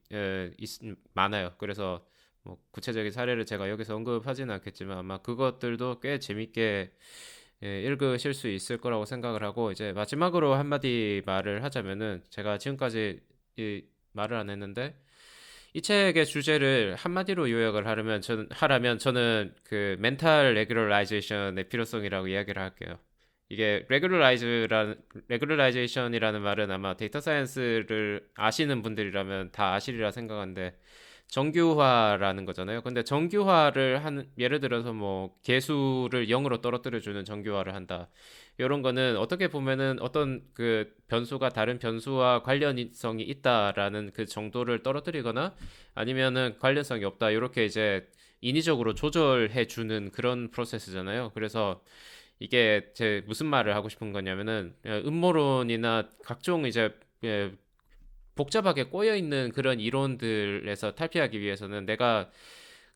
많아요. 그래서 뭐 구체적인 사례를 제가 여기서 언급하지는 않겠지만 아마 그것들도 꽤 재밌게 읽으실 수 있을 거라고 생각을 하고, 이제 마지막으로 한마디 말을 하자면은 제가 지금까지 말을 안 했는데, 이 책의 주제를 한마디로 요약을 하라면 저는 그 멘탈 레귤러라이제이션의 필요성이라고 이야기를 할게요. 이게 레귤러라이제이션이라는 말은 아마 데이터 사이언스를 아시는 분들이라면 다 아시리라 생각하는데, 정규화라는 거잖아요. 근데 정규화를 예를 들어서 뭐 개수를 0으로 떨어뜨려 주는 정규화를 한다. 이런 거는 어떻게 보면은 어떤 그 변수가 다른 변수와 관련성이 있다라는 그 정도를 떨어뜨리거나 아니면은 관련성이 없다, 이렇게 이제 인위적으로 조절해 주는 그런 프로세스잖아요. 그래서 이게 제 무슨 말을 하고 싶은 거냐면은 음모론이나 각종 이제 복잡하게 꼬여 있는 그런 이론들에서 탈피하기 위해서는 내가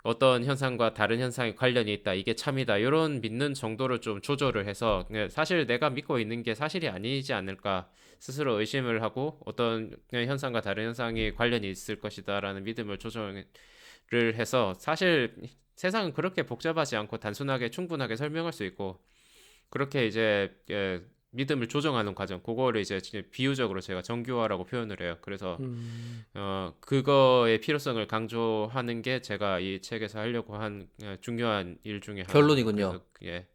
어떤 현상과 다른 현상이 관련이 있다, 이게 참이다, 이런 믿는 정도를 좀 조절을 해서 사실 내가 믿고 있는 게 사실이 아니지 않을까 스스로 의심을 하고 어떤 현상과 다른 현상이 관련이 있을 것이다라는 믿음을 조절을 해서 사실 세상은 그렇게 복잡하지 않고 단순하게 충분하게 설명할 수 있고 그렇게 이제 믿음을 조정하는 과정, 그거를 이제 비유적으로 제가 정교화라고 표현을 해요. 그래서 그거의 필요성을 강조하는 게 제가 이 책에서 하려고 한 중요한 일 중에 하나입니다. 결론이군요. 그래서, 예.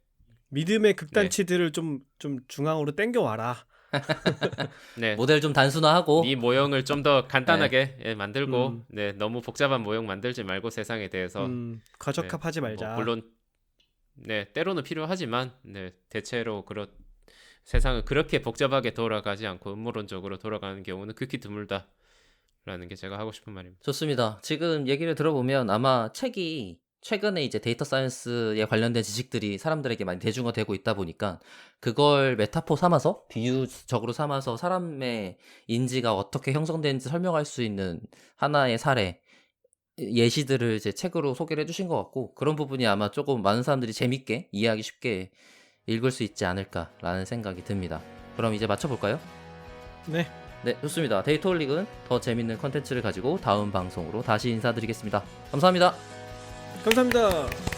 믿음의 네. 극단치들을 좀 중앙으로 땡겨와라. 네. 모델 좀 단순화하고 이 모형을 좀 더 간단하게 만들고 음. 네, 너무 복잡한 모형 만들지 말고 세상에 대해서 과적합하지 뭐 말자. 물론 네, 때로는 필요하지만 네, 대체로 세상은 그렇게 복잡하게 돌아가지 않고 음모론적으로 돌아가는 경우는 극히 드물다라는 게 제가 하고 싶은 말입니다. 좋습니다. 지금 얘기를 들어보면 아마 책이 최근에 이제 데이터 사이언스에 관련된 지식들이 사람들에게 많이 대중화되고 있다 보니까 그걸 메타포 삼아서 비유적으로 삼아서 사람의 인지가 어떻게 형성되는지 설명할 수 있는 하나의 사례 예시들을 이제 책으로 소개를 해주신 것 같고 그런 부분이 아마 조금 많은 사람들이 재밌게 이해하기 쉽게 읽을 수 있지 않을까라는 생각이 듭니다. 그럼 이제 맞춰볼까요? 네. 네, 좋습니다. 데이터홀릭은 더 재밌는 컨텐츠를 가지고 다음 방송으로 다시 인사드리겠습니다. 감사합니다. 감사합니다.